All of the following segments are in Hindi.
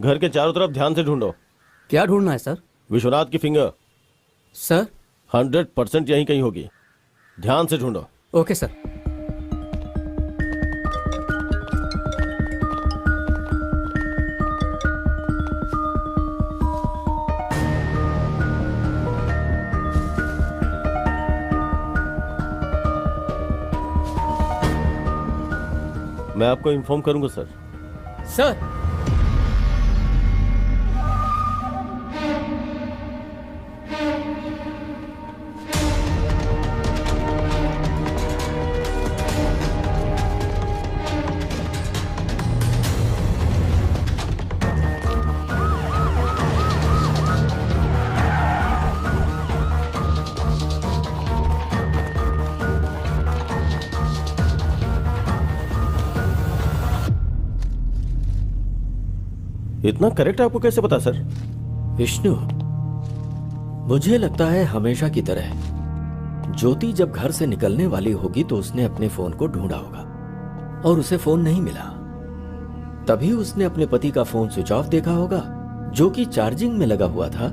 घर के चारों तरफ ध्यान से ढूंढो। क्या ढूंढना है सर? विश्वनाथ की फिंगर सर 100% यहीं कहीं होगी। ध्यान से ढूंढो। Okay sir. मैं आपको इन्फॉर्म करूंगा सर। सर इतना करेक्ट आपको कैसे पता सर? विष्णु, मुझे लगता है हमेशा की तरह ज्योति जब घर से निकलने वाली होगी तो उसने अपने फोन को ढूंढा होगा और उसे फोन नहीं मिला। तभी उसने अपने पति का फोन स्विच ऑफ देखा होगा जो कि चार्जिंग में लगा हुआ था।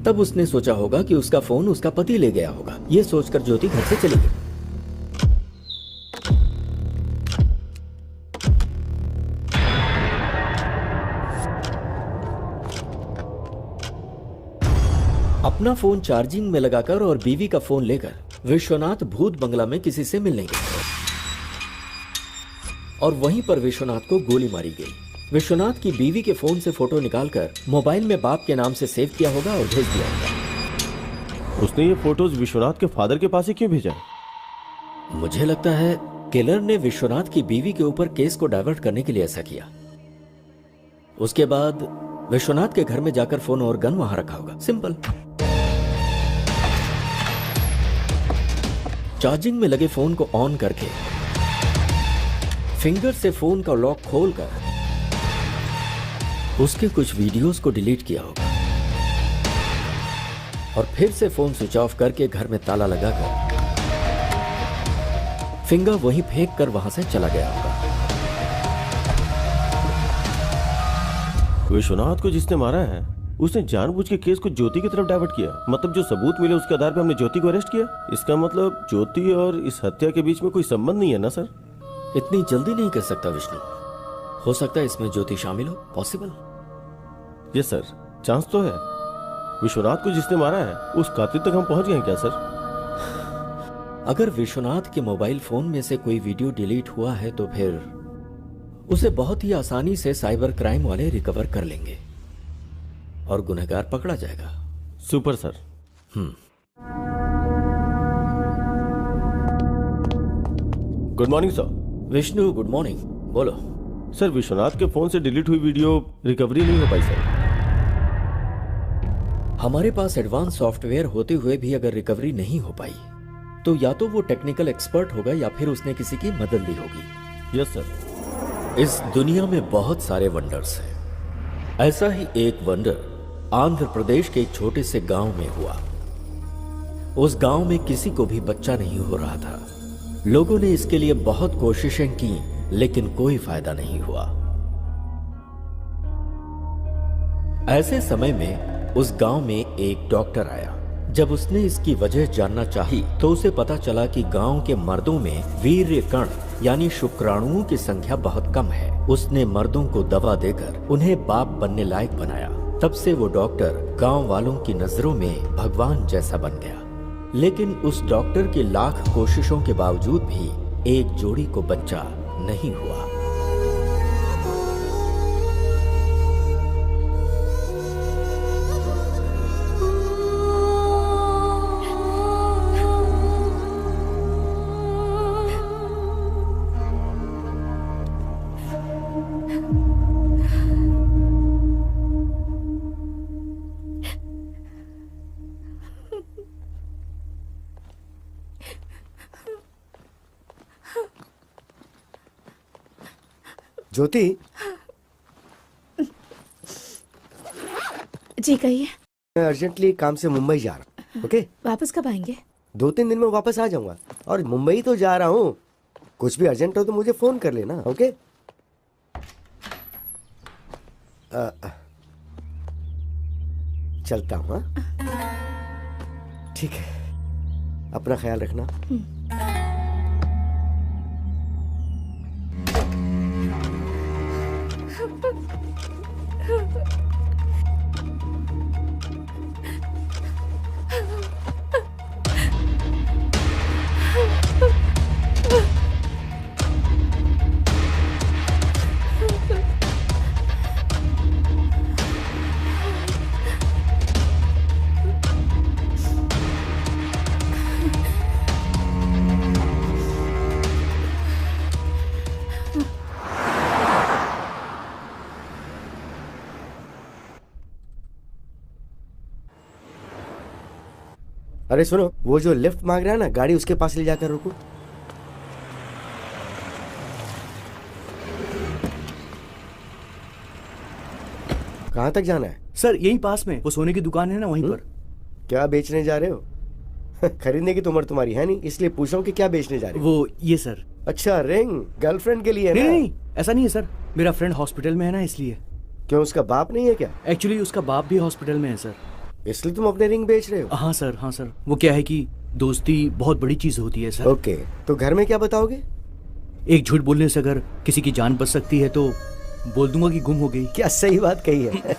तब उसने सोचा होगा कि उसका फोन उसका पति ले गया होगा। यह सोचकर ज्योति घर से चली गई। अपना फोन चार्जिंग में लगाकर और बीवी का फोन लेकर विश्वनाथ भूत बंगला में किसी से मिलने गए और वहीं पर विश्वनाथ को गोली मारी गई। विश्वनाथ की बीवी के फोन से फोटो निकालकर मोबाइल में बाप के नाम से सेव किया होगा और भेज दिया होगा। उसने ये फोटोज विश्वनाथ के फादर के पास ही क्यों भेजा? मुझे लगता है किलर ने विश्वनाथ की बीवी के ऊपर केस को डाइवर्ट करने के लिए ऐसा किया। उसके बाद विश्वनाथ के घर में जाकर फोन और गन वहां रखा होगा। सिंपल। चार्जिंग में लगे फोन को ऑन करके फिंगर से फोन का लॉक खोलकर उसके कुछ वीडियोस को डिलीट किया होगा और फिर से फोन स्विच ऑफ करके घर में ताला लगाकर फिंगर वहीं फेंक कर वहां से चला गया होगा। विश्वनाथ को जिसने मारा है उसने जानबूझ के केस को ज्योति की तरफ डाइवर्ट किया। मतलब जो सबूत मिले उसके आधार पर हमने ज्योति को अरेस्ट किया। इसका मतलब ज्योति और इस हत्या के बीच में कोई संबंध नहीं है ना सर? इतनी जल्दी नहीं कर सकता विष्णु। हो सकता है इसमें ज्योति शामिल हो। पॉसिबल। यस सर, चांस तो है। विश्वनाथ को जिसने मारा है उस कातिल तक हम पहुंच गए हैं क्या सर? अगर विश्वनाथ के मोबाइल फोन में से कोई वीडियो डिलीट हुआ है तो फिर उसे बहुत ही आसानी से साइबर क्राइम वाले रिकवर कर लेंगे और गुनहगार पकड़ा जाएगा। Super sir. Good morning sir. Vishnu good morning. बोलो। सर विश्वनाथ के फोन से डिलीट हुई वीडियो रिकवरी नहीं हो पाई सर। हमारे पास एडवांस सॉफ्टवेयर होते हुए भी अगर रिकवरी नहीं हो पाई तो या तो वो टेक्निकल एक्सपर्ट होगा या फिर उसने किसी की मदद ली होगी। Yes sir. इस दुनिया में बहुत सारे वंडर्स हैं। ऐसा ही एक वंडर आंध्र प्रदेश के एक छोटे से गांव में हुआ। उस गांव में किसी को भी बच्चा नहीं हो रहा था। लोगों ने इसके लिए बहुत कोशिशें की लेकिन कोई फायदा नहीं हुआ। ऐसे समय में उस गांव में एक डॉक्टर आया। जब उसने इसकी वजह जानना चाही तो उसे पता चला कि गांव के मर्दों में वीर्य कण यानी शुक्राणुओं की संख्या बहुत कम है। उसने मर्दों को दवा देकर उन्हें बाप बनने लायक बनाया। तब से वो डॉक्टर गांव वालों की नजरों में भगवान जैसा बन गया। लेकिन उस डॉक्टर की लाख कोशिशों के बावजूद भी एक जोड़ी को बच्चा नहीं हुआ। ज्योति जी कहिए। मैं अर्जेंटली काम से मुंबई जा रहा हूँ। ओके, वापस कब आएंगे? 2-3 दिन में वापस आ जाऊंगा। और मुंबई तो जा रहा हूँ। कुछ भी अर्जेंट हो तो मुझे फोन कर लेना। ओके। चलता हूँ। हाँ? ठीक है, अपना ख्याल रखना। अरे सुनो, वो जो लिफ्ट मांग रहा है ना, गाड़ी उसके पास ले जाकर रुको। कहाँ तक जाना है? सर यहीं पास में वो सोने की दुकान है ना, वहीं पर। क्या बेचने जा रहे हो? खरीदने की तो उम्र तुम्हारी है नहीं, इसलिए पूछ रहा हूँ कि क्या बेचने जा रहे हो। वो ये सर। अच्छा, रिंग गर्लफ्रेंड के लिए है नहीं ना? नहीं, ऐसा नहीं है सर, मेरा फ्रेंड हॉस्पिटल में है ना, इसलिए। क्यों, उसका बाप नहीं है क्या? एक्चुअली उसका बाप भी हॉस्पिटल में है सर। इसलिए तुम अपने रिंग बेच रहे हो? हाँ सर, हाँ सर। वो क्या है कि दोस्ती बहुत बड़ी चीज होती है सर। ओके, तो घर में क्या बताओगे? एक झूठ बोलने से अगर किसी की जान बच सकती है तो बोल दूंगा कि गुम हो गई। क्या सही बात कही है।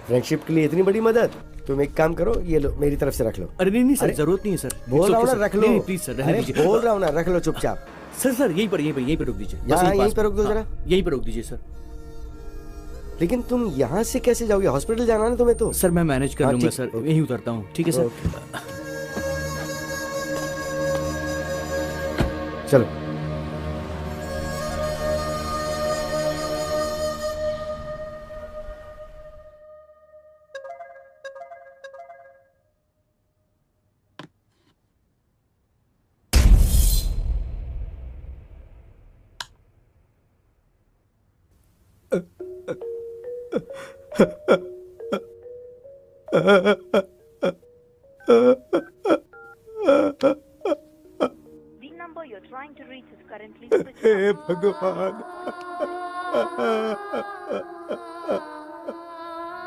फ्रेंडशिप के लिए इतनी बड़ी मदद। तुम एक काम करो, ये लो, मेरी तरफ से रख लो। अरे नहीं नहीं सर, अरे, जरूरत नहीं है सर। बोल रहा हूँ ना, रख लो। नहीं प्लीज सर, रहने अरे, दीजिए। बोल रहा हूँ ना, रख लो चुपचाप। सर यहीं पर रोक दीजिए। बस यहाँ, यहीं पास पर में। रोक दो हाँ, जरा। यहीं पर रोक दीजिए सर। लेकिन तुम यहाँ से कैसे जाओगे? हॉस्पिटल जाना है ना तुम्हें तो। सर मैं मैनेज कर हाँ, लूंगा ठीक, सर, ओके। यहीं उतरता हूँ। ठीक है सर। चलो। The number you're trying to reach is currently switched hey off. भगवान।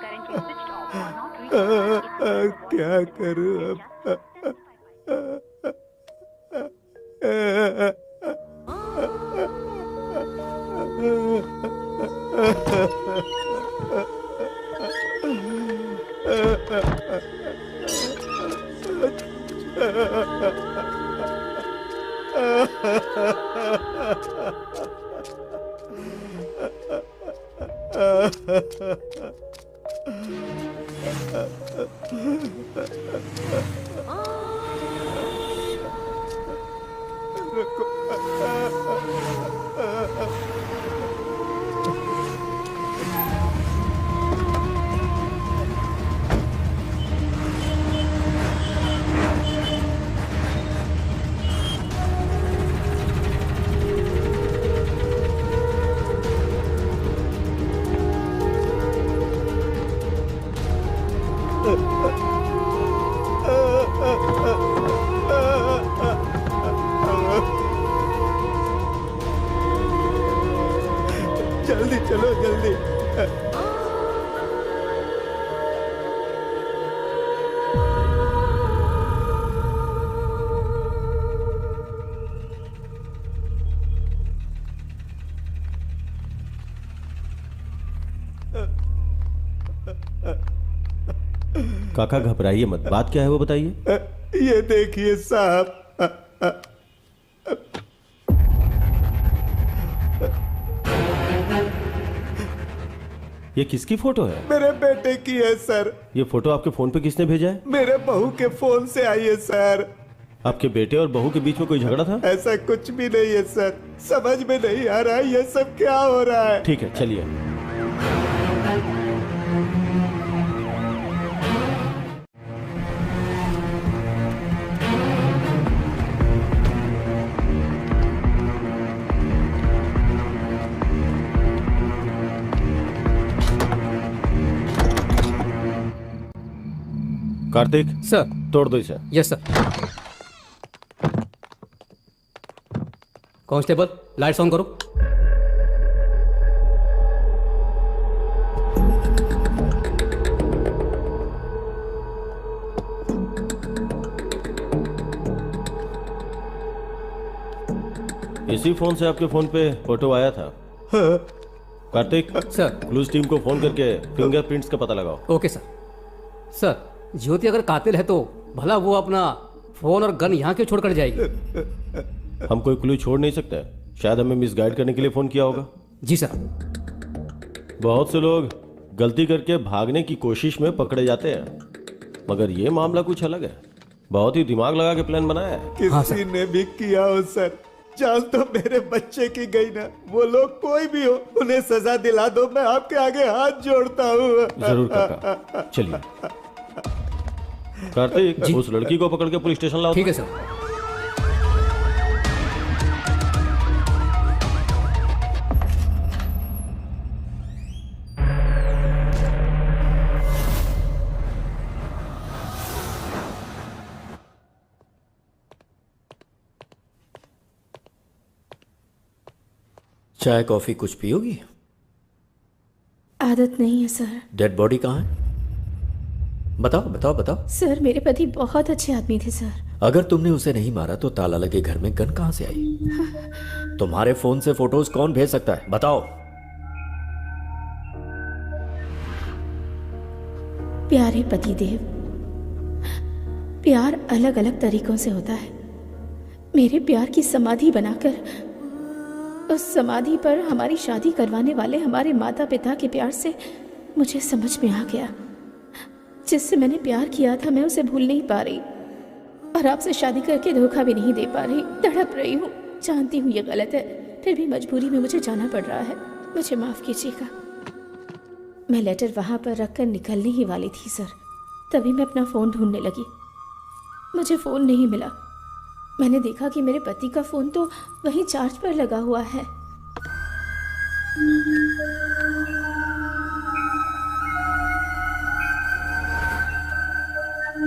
Currently switched off or not reachable. क्या करूं अब? जल्दी चलो, जल्दी। काका घबराइए मत, बात क्या है वो बताइए। ये देखिए साहब, ये किसकी फोटो है? मेरे बेटे की है सर। ये फोटो आपके फोन पे किसने भेजा है? मेरे बहू के फोन से आई है सर। आपके बेटे और बहू के बीच में कोई झगड़ा था? ऐसा कुछ भी नहीं है सर, समझ में नहीं आ रहा ये सब क्या हो रहा है। ठीक है, चलिए। कार्तिक, सर। तोड़ दो इसे। Yes sir. Constable, lights on करो। इसी फोन से आपके फोन पे फोटो आया था। कार्तिक, सर। क्लूज टीम को फोन करके फिंगरप्रिंट्स का पता लगाओ। Okay sir. सर, ज्योति अगर कातिल है तो भला वो अपना फोन और गन यहाँ क्यों छोड़कर जाएगी? हम कोई क्लू छोड़ नहीं सकते। शायद हमें मिसगाइड करने के लिए फोन किया होगा। जी सर। बहुत से लोग गलती करके भागने की कोशिश में पकड़े जाते हैं, मगर ये मामला कुछ अलग है। बहुत ही दिमाग लगा के प्लान बनाया है। हाँ, किसी ने भी किया हो सर, जान तो मेरे बच्चे की गई ना। वो लोग कोई भी हो, उन्हें सजा दिला दो, मैं आपके आगे हाथ जोड़ता हूँ। जरूर काका, चलिए। कार्तिक, उस लड़की को पकड़ के पुलिस स्टेशन लाओ। ठीक है सर। चाय कॉफी कुछ पियोगी? आदत नहीं है सर। डेड बॉडी कहाँ है? बताओ बताओ बताओ। सर, मेरे पति बहुत अच्छे आदमी थे सर। अगर तुमने उसे नहीं मारा तो ताला लगे घर में गन कहां से आई? तुम्हारे फोन से फोटोज कौन भेज सकता है? बताओ। प्यारे पतिदेव, प्यार अलग अलग तरीकों से होता है। मेरे प्यार की समाधि बनाकर उस समाधि पर हमारी शादी करवाने वाले हमारे माता पिता के प्यार से मुझे समझ में आ गया, जिससे मैंने प्यार किया था मैं उसे भूल नहीं पा रही, और आपसे शादी करके धोखा भी नहीं दे पा रही। तड़प रही हूँ, जानती हूँ ये गलत है, फिर भी मजबूरी में मुझे जाना पड़ रहा है। मुझे माफ कीजिएगा। मैं लेटर वहाँ पर रखकर निकलने ही वाली थी सर, तभी मैं अपना फ़ोन ढूंढने लगी। मुझे फ़ोन नहीं मिला। मैंने देखा कि मेरे पति का फ़ोन तो वहीं चार्ज पर लगा हुआ है।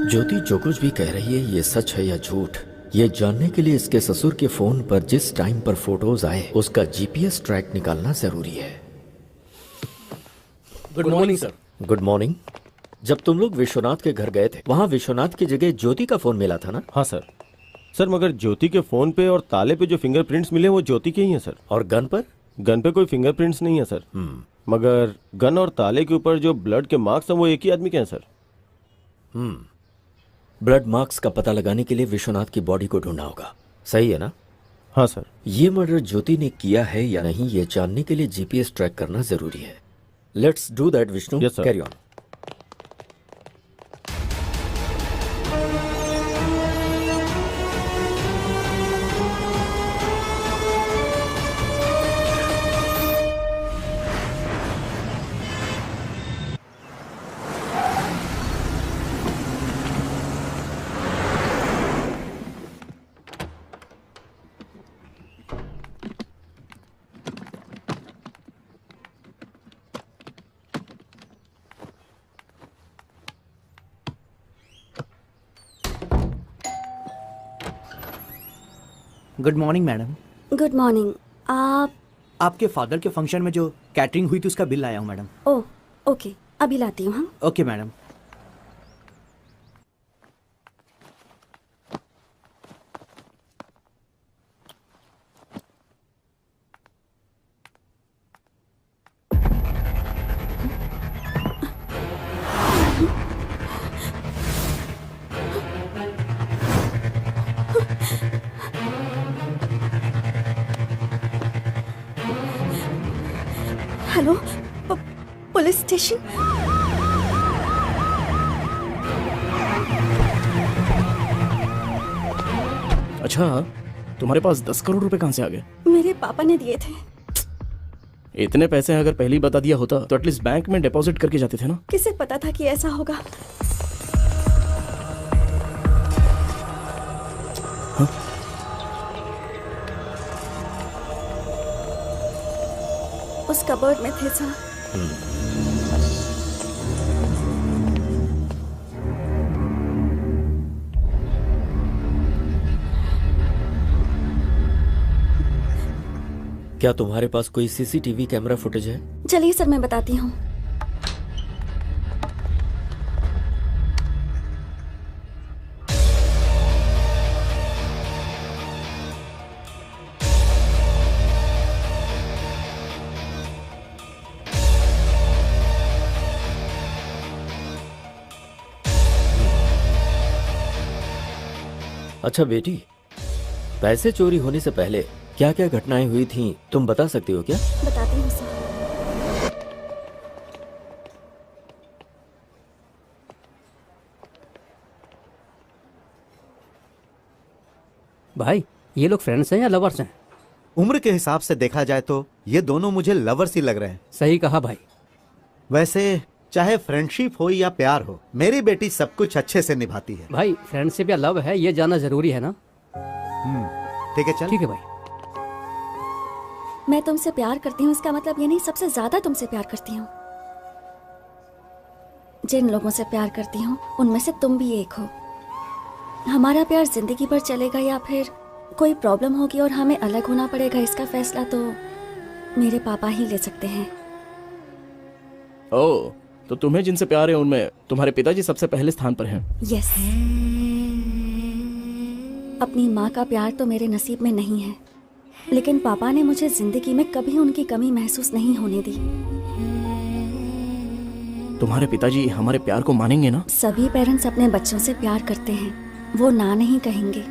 ज्योति जो कुछ भी कह रही है ये सच है या झूठ, ये जानने के लिए इसके ससुर के फोन पर जिस टाइम पर फोटोज आए उसका जीपीएस ट्रैक निकालना जरूरी है। Good morning sir. Good morning. जब तुम लोग विश्वनाथ के घर गए थे, वहाँ विश्वनाथ की जगह ज्योति का फोन मिला था ना? हाँ सर। सर, मगर ज्योति के फोन पे और ताले पे जो फिंगरप्रिंट्स मिले वो ज्योति के ही हैं सर। और गन पर? गन पे कोई फिंगरप्रिंट्स नहीं है सर। मगर गन और ताले के ऊपर जो ब्लड के मार्क्स हैं वो एक ही आदमी के हैं सर। ब्लड मार्क्स का पता लगाने के लिए विश्वनाथ की बॉडी को ढूंढना होगा, सही है ना? हाँ सर। ये मर्डर ज्योति ने किया है या नहीं ये जानने के लिए जीपीएस ट्रैक करना जरूरी है। Let's do that Vishnu. Yes, sir. Carry on. Good morning madam. Good morning. आप? आपके फादर के फंक्शन में जो कैटरिंग हुई थी उसका बिल लाया हूँ मैडम। ओह ओके, अभी लाती हूँ। हाँ okay madam. Hello, police station? अच्छा, तुम्हारे पास 10 करोड़ रुपए कहाँ से आ गए? मेरे पापा ने दिए थे। इतने पैसे अगर पहले ही बता दिया होता तो एटलीस्ट बैंक में डिपॉजिट करके जाते थे ना। किसे पता था कि ऐसा होगा? हाँ? उस कबर्ड में थे सर। क्या तुम्हारे पास कोई सीसीटीवी कैमरा फुटेज है? चलिए सर, मैं बताती हूँ। अच्छा बेटी, पैसे चोरी होने से पहले क्या क्या घटनाएं हुई थी तुम बता सकती हो क्या? बताती हूँ सर। भाई ये लोग फ्रेंड्स हैं या लवर्स हैं? उम्र के हिसाब से देखा जाए तो ये दोनों मुझे लवर्स ही लग रहे हैं। सही कहा भाई। वैसे चाहे फ्रेंडशिप हो या प्यार हो, मेरी बेटी सब कुछ अच्छे से निभाती है। भाई फ्रेंडशिप या लव है ये जानना जरूरी है ना? ठीक है, चल। ठीक है भाई। मैं तुमसे प्यार करती हूँ इसका मतलब ये नहीं सबसे ज्यादा तुमसे प्यार करती हूँ। जिन लोगों से प्यार करती हूँ उनमें से तुम भी एक हो। हमारा प्यार जिंदगी भर चलेगा या फिर कोई प्रॉब्लम होगी और हमें अलग होना पड़ेगा, इसका फैसला तो मेरे पापा ही ले सकते हैं। ओह, तो तुम्हें जिनसे प्यार है उनमें तुम्हारे पिताजी सबसे पहले स्थान पर हैं। यस। अपनी माँ का प्यार तो मेरे नसीब में नहीं है, लेकिन पापा ने मुझे जिंदगी में कभी उनकी कमी महसूस नहीं होने दी। तुम्हारे पिताजी हमारे प्यार को मानेंगे ना? सभी पेरेंट्स अपने बच्चों से प्यार करते हैं, वो ना नहीं कहेंगे।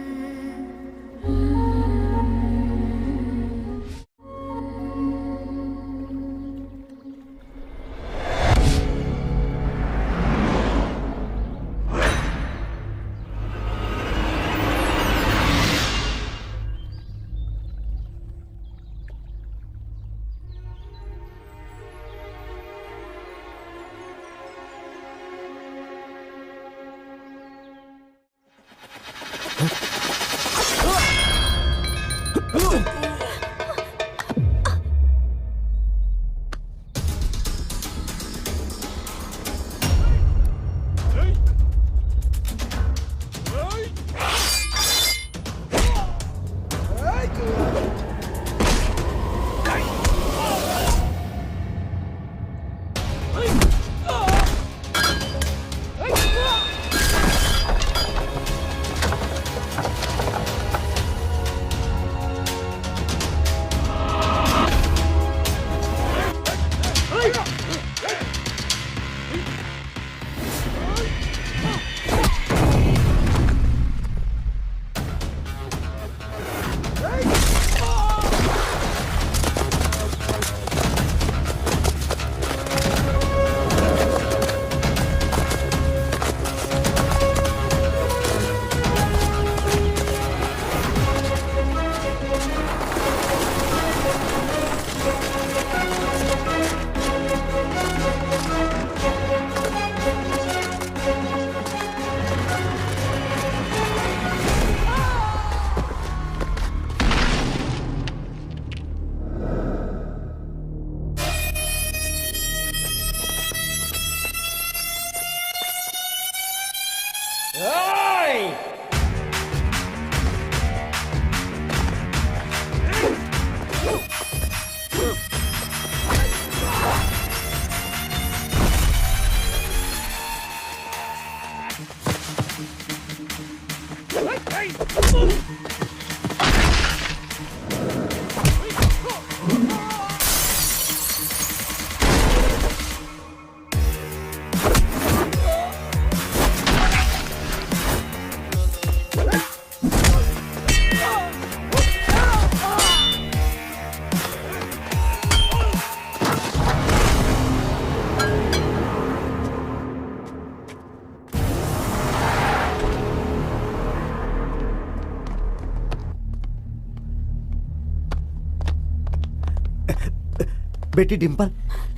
बेटी डिम्पल,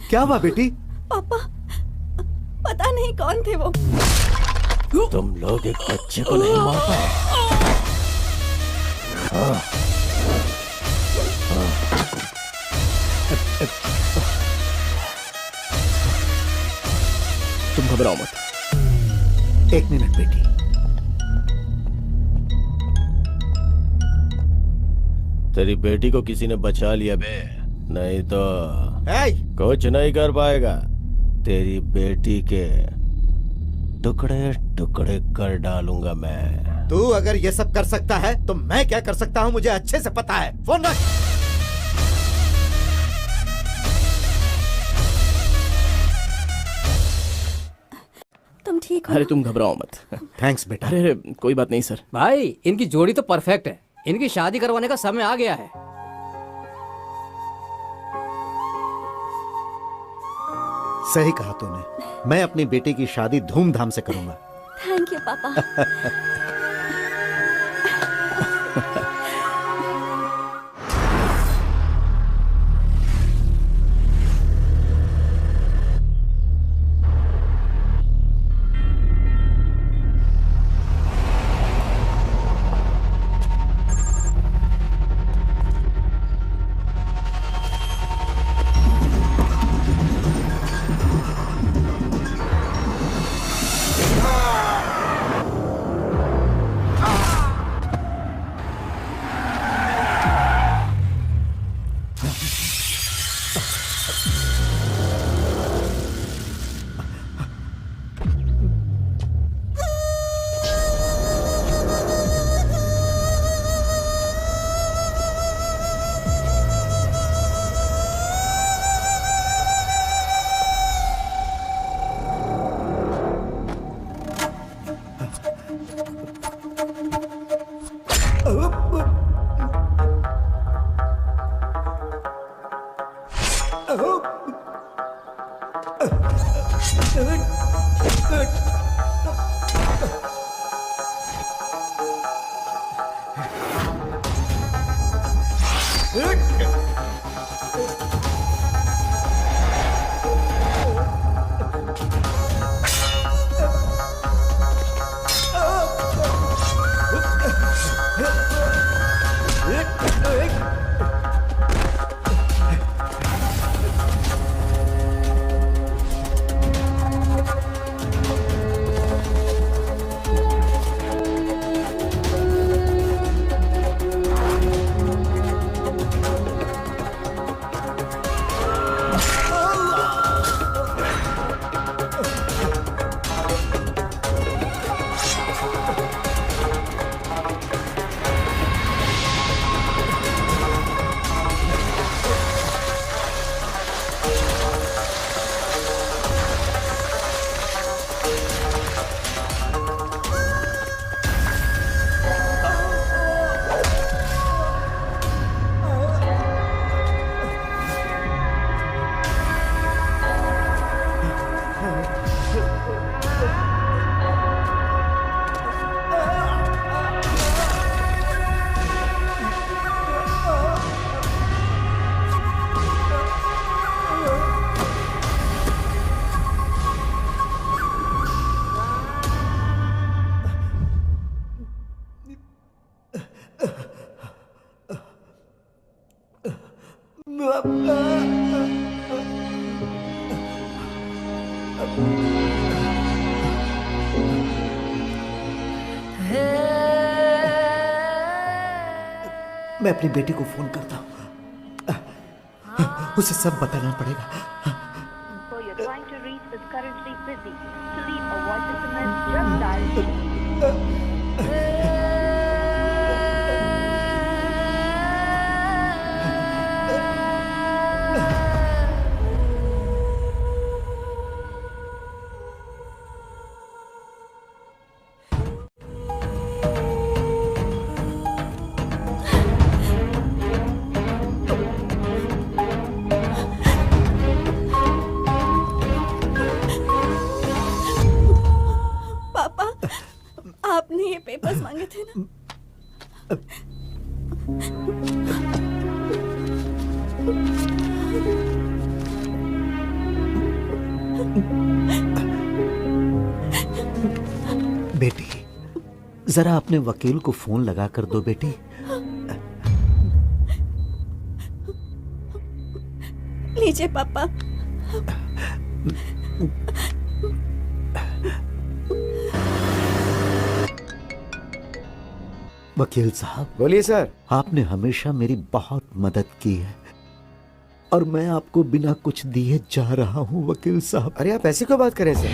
क्या हुआ बेटी? पापा, पता नहीं कौन थे वो। तुम लोग एक बच्चे को नहीं मार पाए। तुम घबराओ मत। एक मिनट बेटी। तेरी बेटी को किसी ने बचा लिया बे, नहीं तो कुछ नहीं कर पाएगा। तेरी बेटी के टुकड़े टुकड़े कर डालूंगा मैं। तू अगर ये सब कर सकता है तो मैं क्या कर सकता हूँ मुझे अच्छे से पता है। फोन रख। तुम ठीक ठीक हो अरे ना? तुम घबराओ मत। थैंक्स बेटा। अरे अरे कोई बात नहीं सर। भाई इनकी जोड़ी तो परफेक्ट है, इनकी शादी करवाने का समय आ गया है। सही कहा तूने, मैं अपनी बेटी की शादी धूमधाम से करूंगा। थैंक यू पापा। मैं अपनी बेटी को फोन करता हूँ, उसे सब बताना पड़ेगा। So you're trying to reach is currently busy. To leave a voice SMS, just dial 2. पापा, आपने ये पेपर्स मांगे थे ना? बेटी, जरा अपने वकील को फोन लगा कर दो बेटी। लीजिए पापा। वकील साहब, बोलिए सर। आपने हमेशा मेरी बहुत मदद की है और मैं आपको बिना कुछ दिए जा रहा हूं वकील साहब। अरे आप ऐसे क्यों बात करें सर?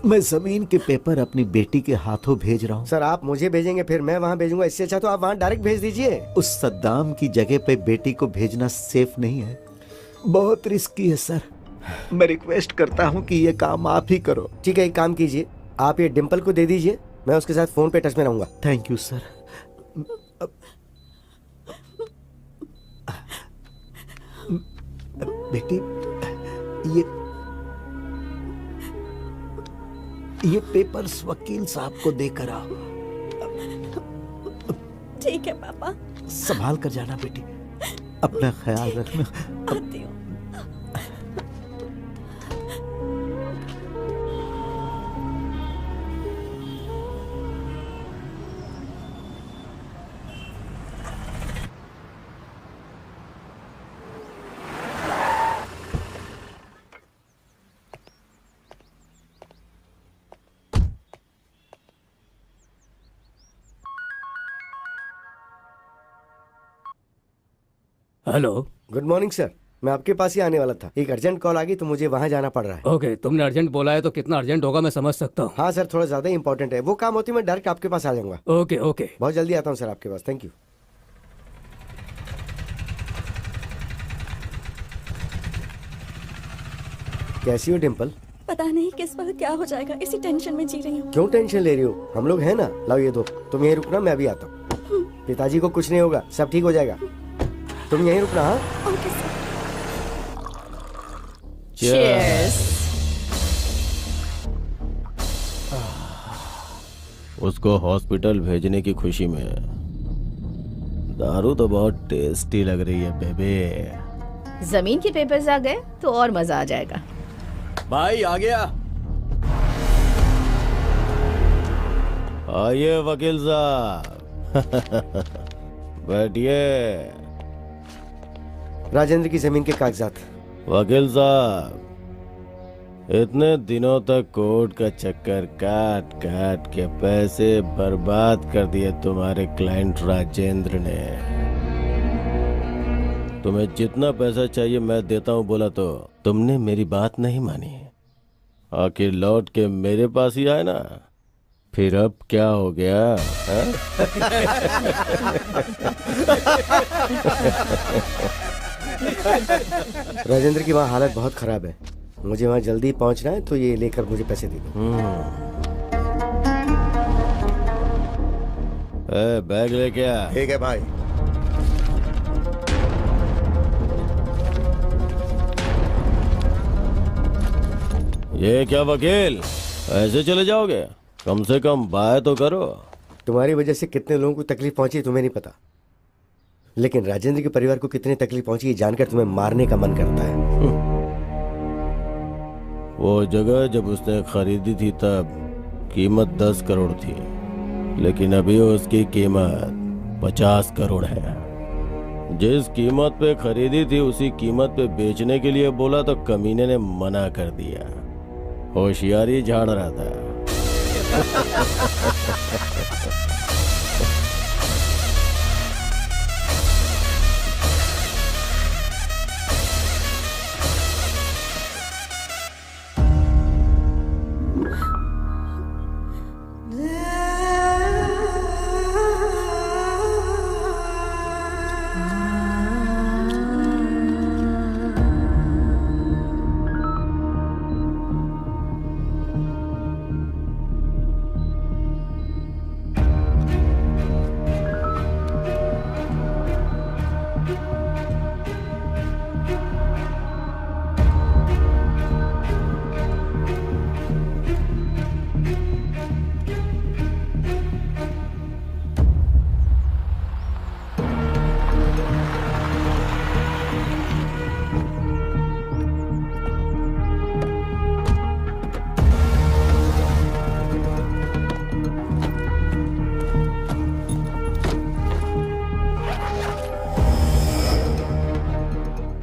मैं जमीन के पेपर अपनी बेटी के हाथों भेज रहा हूं। सर आप मुझे भेजेंगे फिर मैं वहाँ भेजूंगा, इससे अच्छा तो आप वहाँ डायरेक्ट भेज दीजिए। उस सद्दाम की जगह पे बेटी को भेजना सेफ नहीं है, बहुत रिस्की है सर। मैं रिक्वेस्ट करता हूँ कि ये काम आप ही करो। ठीक है, एक काम कीजिए, आप ये डिम्पल को दे दीजिए, मैं उसके साथ फोन पे टच में रहूंगा। Thank you sir. बेटी, ये पेपर्स वकील साहब को देकर आओ। ठीक है पापा। संभाल कर जाना बेटी, अपना ख्याल रखना। आती हूँ। हेलो। गुड मॉर्निंग सर, मैं आपके पास ही आने वाला था। एक अर्जेंट कॉल आ गई तो मुझे वहां जाना पड़ रहा है। ओके, तुमने अर्जेंट बोला है तो कितना अर्जेंट होगा मैं समझ सकता हूँ। हाँ सर, थोड़ा ज्यादा इंपॉर्टेंट है। वो काम होती मैं डायरेक्ट आपके पास आ जाऊंगा। Okay okay. बहुत जल्दी आता हूँ सर आपके पास। Thank you. कैसी हो डिम्पल? पता नहीं किस वक्त क्या हो जाएगा, इसी टेंशन में जी रही हूँ। क्यों टेंशन ले रही हो? हम लोग हैं ना। लाओ ये दो, तुम यहीं रुकना, मैं अभी आता हूँ। पिताजी को कुछ नहीं होगा, सब ठीक हो जाएगा। तुम यहीं रुकना। हाँ ओके सर। उसको हॉस्पिटल भेजने की खुशी में दारू तो बहुत टेस्टी लग रही है बेबे। जमीन के पेपर्स आ गए तो और मजा आ जाएगा। भाई आ गया। आइए वकील साहब। बैठिए। राजेंद्र की जमीन के कागजात। वकील साहब, इतने दिनों तक कोर्ट का चक्कर काट काट के पैसे बर्बाद कर दिए तुम्हारे क्लाइंट राजेंद्र ने। तुम्हें जितना पैसा चाहिए मैं देता हूँ बोला तो तुमने मेरी बात नहीं मानी। आखिर लौट के मेरे पास ही आए ना। फिर अब क्या हो गया? राजेंद्र की वहाँ हालत बहुत खराब है, मुझे वहाँ जल्दी पहुँचना है, तो ये लेकर मुझे पैसे दे दो। बैग लेके आ। ठीक है भाई। ये क्या वकील, ऐसे चले जाओगे? कम से कम बाय तो करो। तुम्हारी वजह से कितने लोगों को तकलीफ पहुंची तुम्हें नहीं पता, लेकिन राजेंद्र के परिवार को कितनी तकलीफ पहुंची ये जानकर तुम्हें मारने का मन करता है। वो जगह जब उसने खरीदी थी तब कीमत 10 करोड़ थी, लेकिन अभी उसकी कीमत 50 करोड़ है। जिस कीमत पे खरीदी थी उसी कीमत पे बेचने के लिए बोला तो कमीने ने मना कर दिया। होशियारी झाड़ रहा था।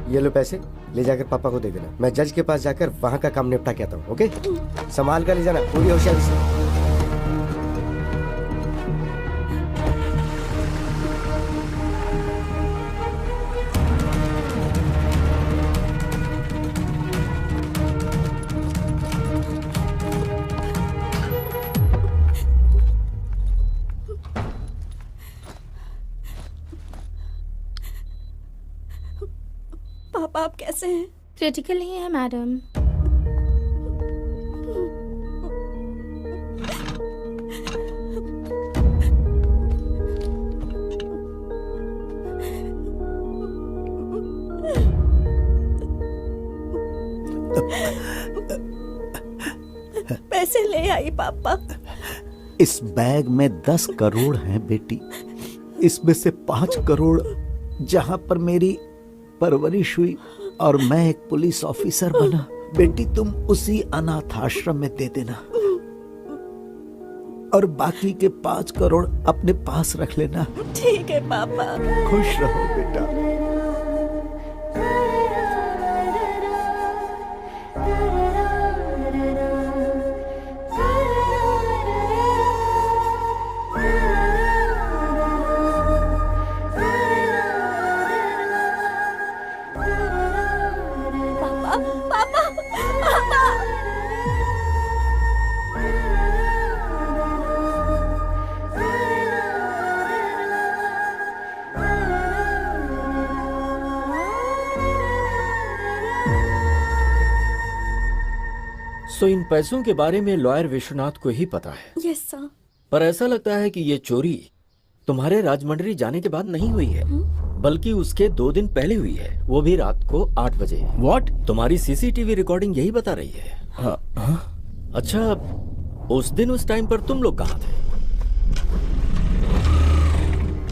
ये लो पैसे, ले जाकर पापा को दे देना। मैं जज के पास जाकर वहां का काम निपटा के आता हूँ। ओके, संभाल कर ले जाना पूरी होशियारी से। पापा आप कैसे हैं? क्रिटिकल नहीं है मैडम। पैसे ले आई पापा। इस बैग में 10 करोड़ हैं बेटी। इसमें से 5 करोड़ जहां पर मेरी परवरिश हुई और मैं एक पुलिस ऑफिसर बना, बेटी तुम उसी अनाथ आश्रम में दे देना और बाकी के 5 करोड़ अपने पास रख लेना। ठीक है पापा। खुश रहो बेटा। सो इन पैसों के बारे में लॉयर विश्वनाथ को ही पता है। Yes sir. पर ऐसा लगता है कि ये चोरी तुम्हारे राजमंड्री जाने के बाद नहीं हुई है, बल्कि उसके 2 दिन पहले हुई है, वो भी रात को 8 बजे। व्हाट? तुम्हारी सीसीटीवी रिकॉर्डिंग यही बता रही है। हाँ? अच्छा, उस दिन उस टाइम पर तुम लोग कहाँ थे?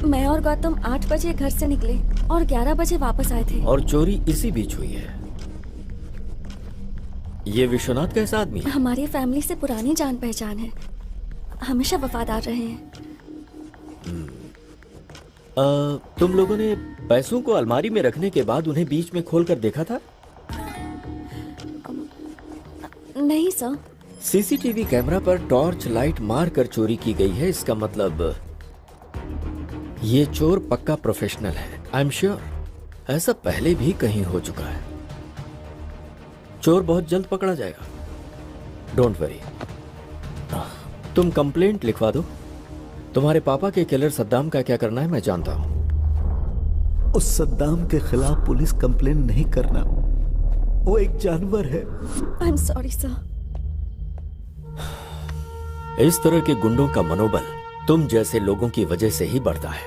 मैं और गौतम 8 बजे घर से निकले और 11 बजे वापस आए थे। और चोरी इसी बीच हुई है। ये विश्वनाथ कैसा आदमी है? हमारी फैमिली से पुरानी जान पहचान है, हमेशा वफादार रहे हैं। तुम लोगों ने पैसों को अलमारी में रखने के बाद उन्हें बीच में खोलकर देखा था? नहीं सर। सीसीटीवी कैमरा पर टॉर्च लाइट मार कर चोरी की गई है, इसका मतलब ये चोर पक्का प्रोफेशनल है। आई एम श्योर ऐसा पहले भी कहीं हो चुका है। चोर बहुत जल्द पकड़ा जाएगा, डोंट वरी। तुम कंप्लेंट लिखवा दो। तुम्हारे पापा के किलर सद्दाम का क्या करना है मैं जानता हूं। उस सद्दाम के खिलाफ पुलिस कंप्लेन नहीं करना, वो एक जानवर है। I am sorry sir. इस तरह के गुंडों का मनोबल तुम जैसे लोगों की वजह से ही बढ़ता है।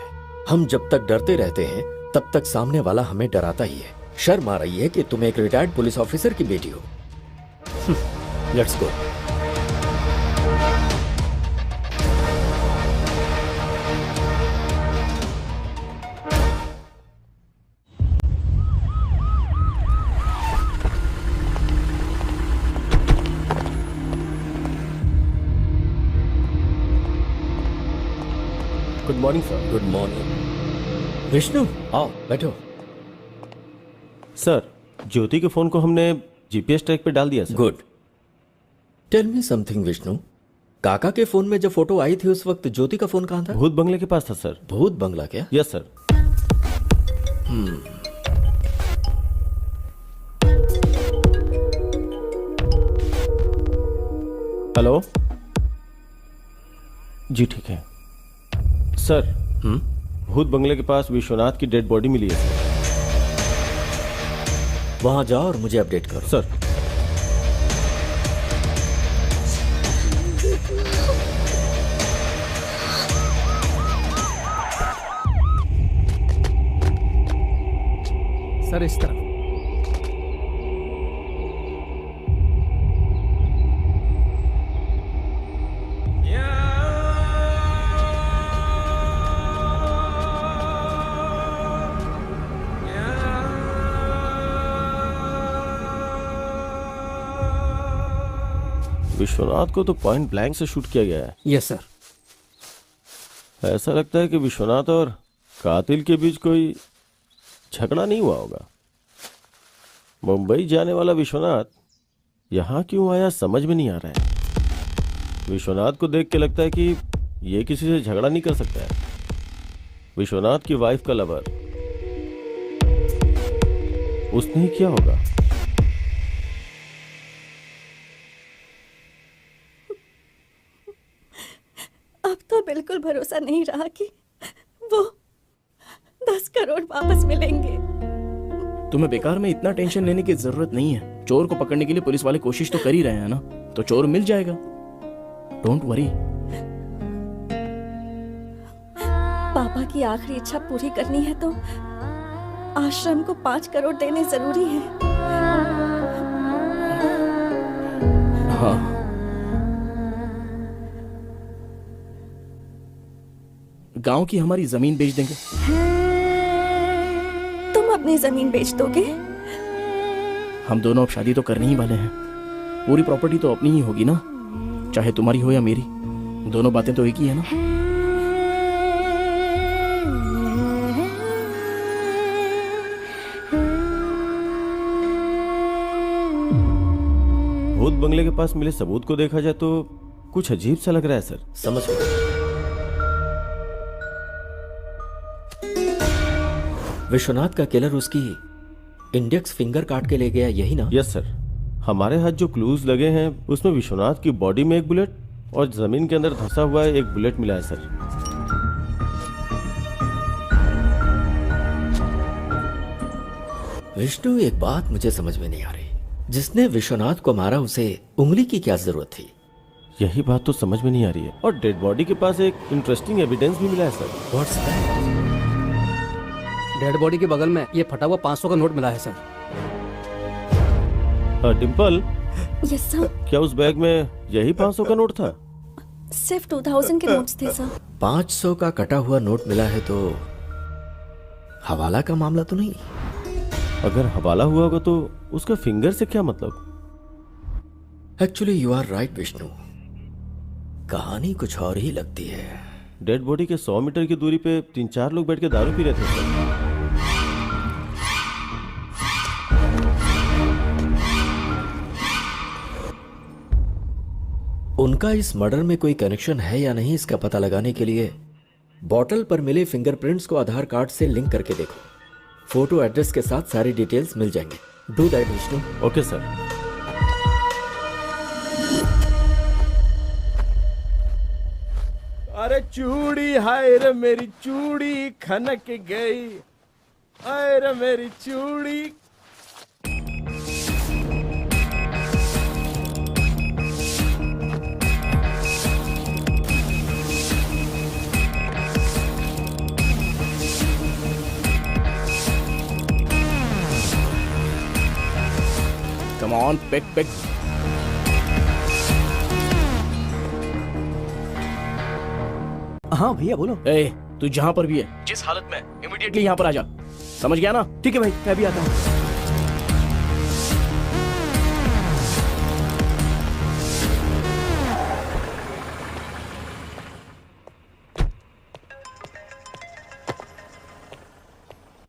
हम जब तक डरते रहते हैं तब तक सामने वाला हमें डराता ही है। शर्म आ रही है कि तुम एक रिटायर्ड पुलिस ऑफिसर की बेटी हो। Let's go. Good morning sir. Good morning. Vishnu आओ बैठो। सर, ज्योति के फोन को हमने जीपीएस ट्रैक पे डाल दिया sir. Good. Tell me something Vishnu, काका के फोन में जब फोटो आई थी उस वक्त ज्योति का फोन कहाँ था? भूत बंगले के पास था सर। भूत बंगला क्या? Yes sir. हेलो जी, ठीक है सर। भूत बंगले के पास विश्वनाथ की डेड बॉडी मिली है सर। वहां जाओ और मुझे अपडेट करो। सर। सर इस तरफ। विश्वनाथ को तो पॉइंट ब्लैंक से शूट किया गया है। Yes sir. ऐसा लगता है कि विश्वनाथ और कातिल के बीच कोई झगड़ा नहीं हुआ होगा। मुंबई जाने वाला विश्वनाथ यहाँ क्यों आया समझ में नहीं आ रहा है। विश्वनाथ को देख के लगता है कि ये किसी से झगड़ा नहीं कर सकता है। विश्वनाथ की वाइफ का लवर, उसने ही किया होगा। अब तो बिल्कुल भरोसा नहीं रहा कि वो 10 करोड़ वापस मिलेंगे। तुम्हें बेकार में इतना टेंशन लेने की जरूरत नहीं है। चोर को पकड़ने के लिए पुलिस वाले कोशिश तो कर ही रहे हैं ना, तो चोर मिल जाएगा। Don't worry. पापा की आखिरी इच्छा पूरी करनी है तो आश्रम को 5 करोड़ देने जरूरी है। हाँ, गांव की हमारी जमीन बेच देंगे। तुम अपनी जमीन बेच दोगे? हम दोनों अब शादी तो करने ही वाले हैं। पूरी प्रॉपर्टी तो अपनी ही होगी ना, चाहे तुम्हारी हो या मेरी। दोनों बातें तो एक ही है ना। भूत बंगले के पास मिले सबूत को देखा जाए तो कुछ अजीब सा लग रहा है सर। समझ गए। विश्वनाथ का किलर उसकी इंडेक्स फिंगर काट के ले गया, यही ना? Yes sir. हमारे हाथ जो क्लूज लगे हैं उसमें विश्वनाथ की बॉडी में एक बुलेट और जमीन के अंदर धंसा हुआ एक बुलेट मिला है सर। विष्णु, एक बात मुझे समझ में नहीं आ रही। जिसने विश्वनाथ को मारा उसे उंगली की क्या जरूरत थी? यही बात तो समझ में नहीं आ रही है। और डेड बॉडी के पास एक इंटरेस्टिंग एविडेंस भी मिला है sir. What's that? Dead body के बगल में ये फटा हुआ 500 का नोट मिला है सर। Dimple, yes sir. क्या उस बैग में यही 500 का नोट था? सिर्फ 2000 के नोट्स थे सर। 500 का कटा हुआ नोट मिला है तो हवाला का मामला तो नहीं? अगर हवाला हुआ होगा तो उसका फिंगर से क्या मतलब? Actually you are right Vishnu, कहानी कुछ और ही लगती है। डेड बॉडी के 100 मीटर की दूरी पे 3-4 लोग बैठ के दारू पी रहे थे सर। उनका इस मर्डर में कोई कनेक्शन है या नहीं, इसका पता लगाने के लिए बॉटल पर मिले फिंगरप्रिंट्स को आधार कार्ड से लिंक करके देखो। फोटो एड्रेस के साथ सारी डिटेल्स मिल जाएंगे। Do that Vishnu. Okay sir. अरे चूड़ी, हाय रे मेरी चूड़ी खनक गई, हाय रे मेरी चूड़ी। Come on, pick. हाँ भैया बोलो। ए, तू जहां पर भी है, जिस हालत में, इमीडिएटली यहां पर आ जा। समझ गया ना? ठीक है भाई, मैं भी आता हूँ।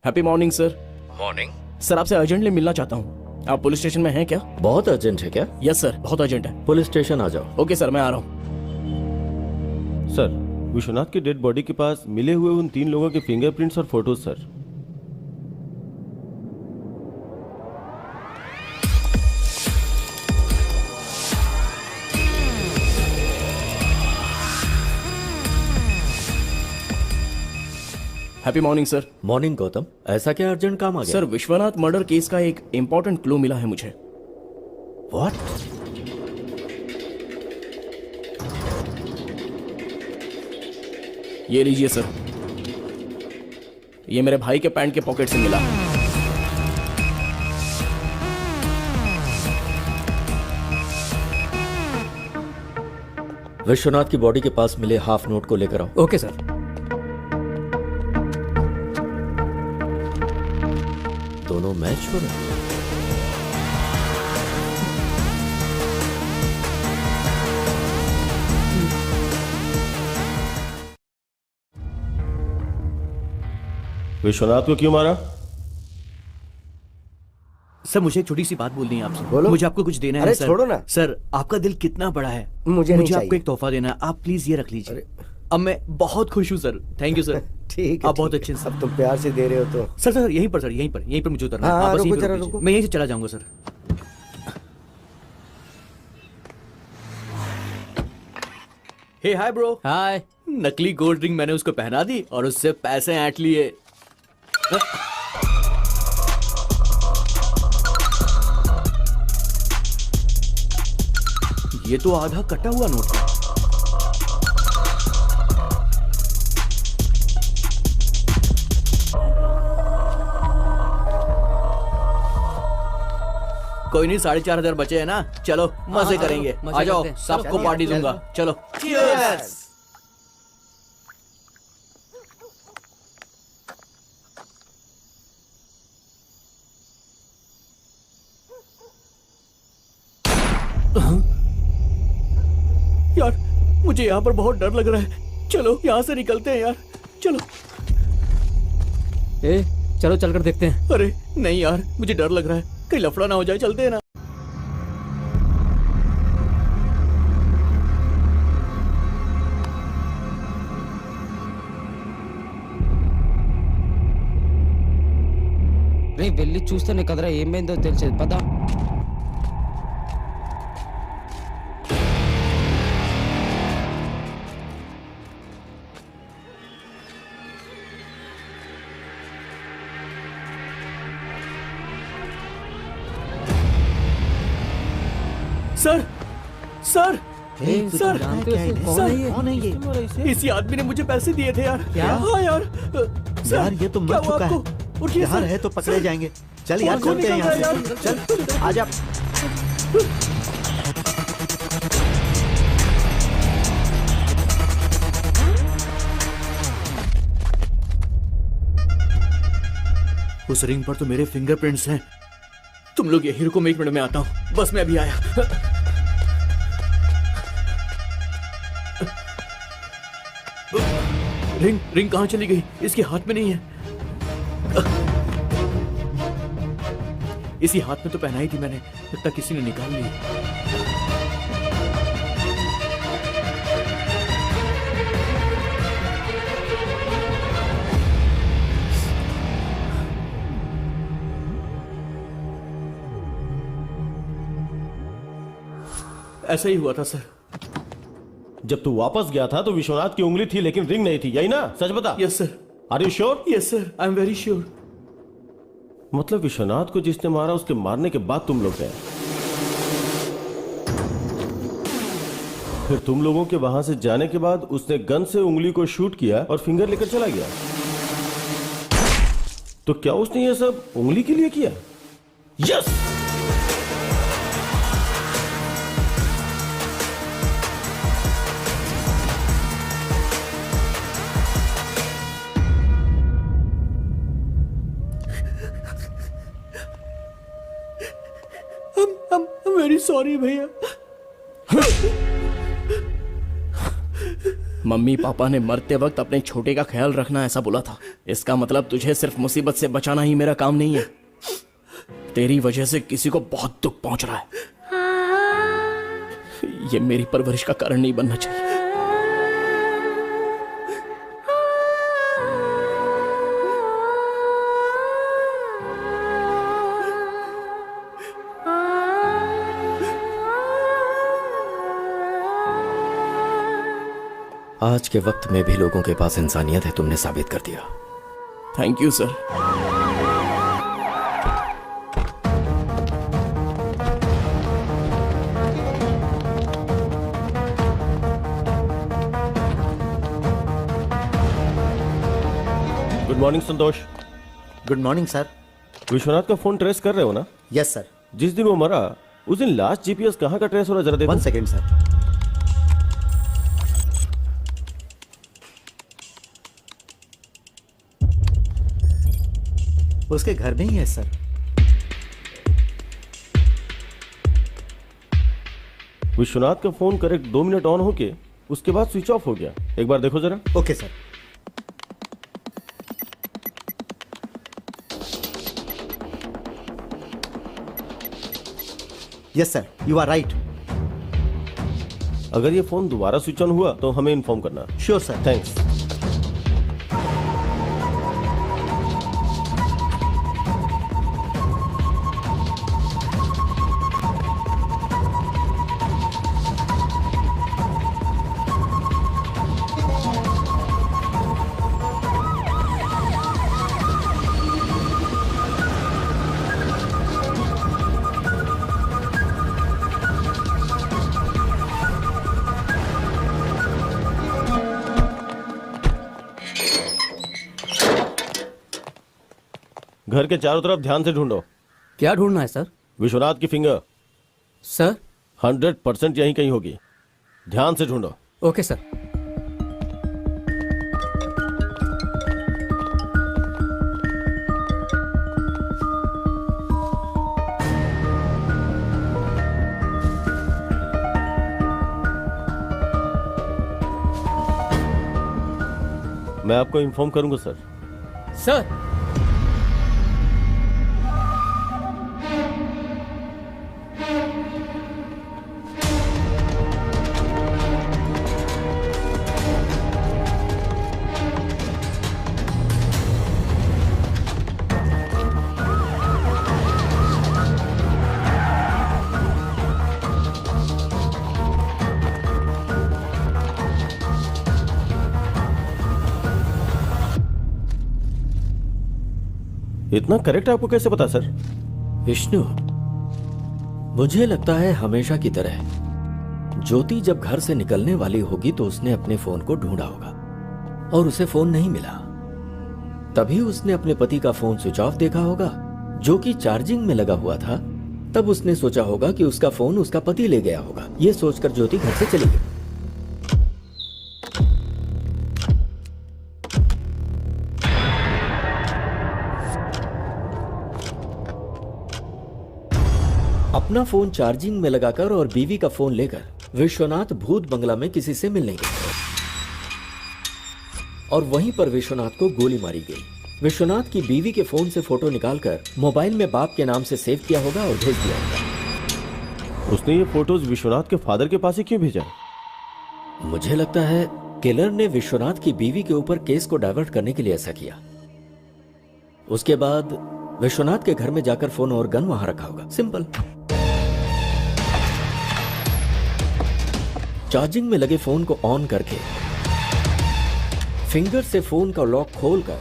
Happy morning sir. Morning. Sir, आपसे अर्जेंटली मिलना चाहता हूँ। आप पुलिस स्टेशन में हैं क्या? बहुत अर्जेंट है क्या? यस सर, बहुत अर्जेंट है। पुलिस स्टेशन आ जाओ। ओके सर, मैं आ रहा हूँ। सर, विश्वनाथ की डेड बॉडी के पास मिले हुए उन 3 लोगों के फिंगरप्रिंट्स और photos sir. Happy morning sir. Morning Gautam, ऐसा क्या अर्जेंट काम आ गया? सर, विश्वनाथ मर्डर केस का एक इंपॉर्टेंट क्लू मिला है मुझे। व्हाट? ये लीजिए सर, ये मेरे भाई के पैंट के पॉकेट से मिला। विश्वनाथ की बॉडी के पास मिले हाफ नोट को लेकर आओ। Okay sir. दोनों मैच हो रहे हैं। विश्वनाथ को क्यों मारा? सर मुझे एक छोटी सी बात बोलनी है आपसे। बोलो। मुझे आपको कुछ देना है अरे सर। छोड़ो ना। सर आपका दिल कितना बड़ा है, मुझे नहीं आपको चाहिए। एक तोहफा देना है, आप प्लीज ये रख लीजिए। अब मैं बहुत खुश हूँ सर। Thank you sir. ठीक है, आप बहुत ठीक अच्छे है। हैं अब तुम प्यार से दे रहे हो तो। सर। सर यहीं पर, सर यहीं पर मुझे उतरना है। हाँ, आप बस रुको यहीं पर जरा, रुक लीजिए। रुको। मैं यहीं से चला जाऊंगा सर। हे हाय ब्रो। हाय। नकली गोल्ड रिंग मैंने उसको पहना दी और उससे पैसे ऐंठ लिए। ये तो आधा कटा हुआ नोट है। कोई नहीं, 4,500 बचे हैं ना, चलो मजे करेंगे। आ जाओ, सबको पार्टी दूंगा, चलो। Cheers! यार मुझे यहाँ पर बहुत डर लग रहा है, चलो यहाँ से निकलते हैं यार, चलो। चलो चलकर देखते हैं। अरे नहीं यार, मुझे डर लग रहा है, कहीं लफड़ा ना हो जाए, चलते हैं ना। వెళ్ళి చూస్తేనే కదరా ఏమైందో తెలిసేది పదా. सर सर सर कौन है ये? इसी आदमी ने मुझे पैसे दिए थे यार। क्या? हाँ यार। यार ये तो मर चुका है। उठिए यार है तो पकड़े जाएंगे। चल यार चलते हैं यहाँ से। चल आजा। उस रिंग पर तो मेरे फिंगरप्रिंट्स हैं। तुम लोग यही रुको, मैं 1 मिनट में आता हूँ, बस मैं अभी आया। रिंग कहाँ चली गई? इसके हाथ में नहीं है। इसी हाथ में तो पहनाई थी मैंने, लगता किसी ने निकाल ली। ऐसा ही हुआ था सर। जब तू वापस गया था तो विश्वनाथ की उंगली थी लेकिन रिंग नहीं थी, यही ना? सच बता। Yes sir. Are you sure? Yes sir, I am very sure. मतलब विश्वनाथ को जिसने मारा उसके मारने के बाद तुम लोग गए, फिर तुम लोगों के वहां से जाने के बाद उसने गन से उंगली को शूट किया और फिंगर लेकर चला गया। तो क्या उसने ये सब उंगली के लिए किया? यस। वेरी सॉरी भैया। मम्मी पापा ने मरते वक्त अपने छोटे का ख्याल रखना ऐसा बोला था। इसका मतलब तुझे सिर्फ मुसीबत से बचाना ही मेरा काम नहीं है। तेरी वजह से किसी को बहुत दुख पहुंच रहा है। ये मेरी परवरिश का कारण नहीं बनना चाहिए। आज के वक्त में भी लोगों के पास इंसानियत है, तुमने साबित कर दिया। Thank you sir. Good morning Santosh. Good morning sir. Vishwanath का फोन ट्रेस कर रहे हो ना? Yes sir. जिस दिन वो मरा उस दिन लास्ट जीपीएस कहाँ का ट्रेस हो रहा, जरा देखो। 1 सेकेंड सर। उसके घर में ही है सर। विश्वनाथ का फोन करेक्ट 2 मिनट ऑन होके उसके बाद स्विच ऑफ हो गया। एक बार देखो जरा। Okay sir. Yes sir, you are right. अगर ये फोन दोबारा स्विच ऑन हुआ तो हमें इन्फॉर्म करना। Sure sir. थैंक्स। घर के चारों तरफ ध्यान से ढूंढो। क्या ढूंढना है सर? विश्वनाथ की फिंगर सर 100% यहीं कहीं होगी। ध्यान से ढूंढो। Okay sir. मैं आपको इन्फॉर्म करूंगा सर। सर इतना करेक्ट आपको कैसे पता सर? विष्णु, मुझे लगता है हमेशा की तरह ज्योति जब घर से निकलने वाली होगी तो उसने अपने फोन को ढूंढा होगा और उसे फोन नहीं मिला। तभी उसने अपने पति का फोन स्विच ऑफ देखा होगा जो कि चार्जिंग में लगा हुआ था। तब उसने सोचा होगा कि उसका फोन उसका पति ले गया होगा। यह सोचकर ज्योति घर से चली गई। अपना फोन चार्जिंग में लगाकर और बीवी का फोन लेकर विश्वनाथ भूत बंगला में किसी से मिलने गए और वहीं पर विश्वनाथ को गोली मारी गई। विश्वनाथ की बीवी के फोन से फोटो निकालकर मोबाइल में बाप के नाम से सेव किया होगा और भेज दिया होगा। उसने ये फोटोज विश्वनाथ के फादर के पास ही क्यों भेजा? मुझे लगता है किलर ने विश्वनाथ की बीवी के ऊपर केस को डाइवर्ट करने के लिए ऐसा किया। उसके बाद विश्वनाथ के घर में जाकर फोन और गन वहां रखा होगा। सिंपल। चार्जिंग में लगे फोन को ऑन करके फिंगर से फोन का लॉक खोलकर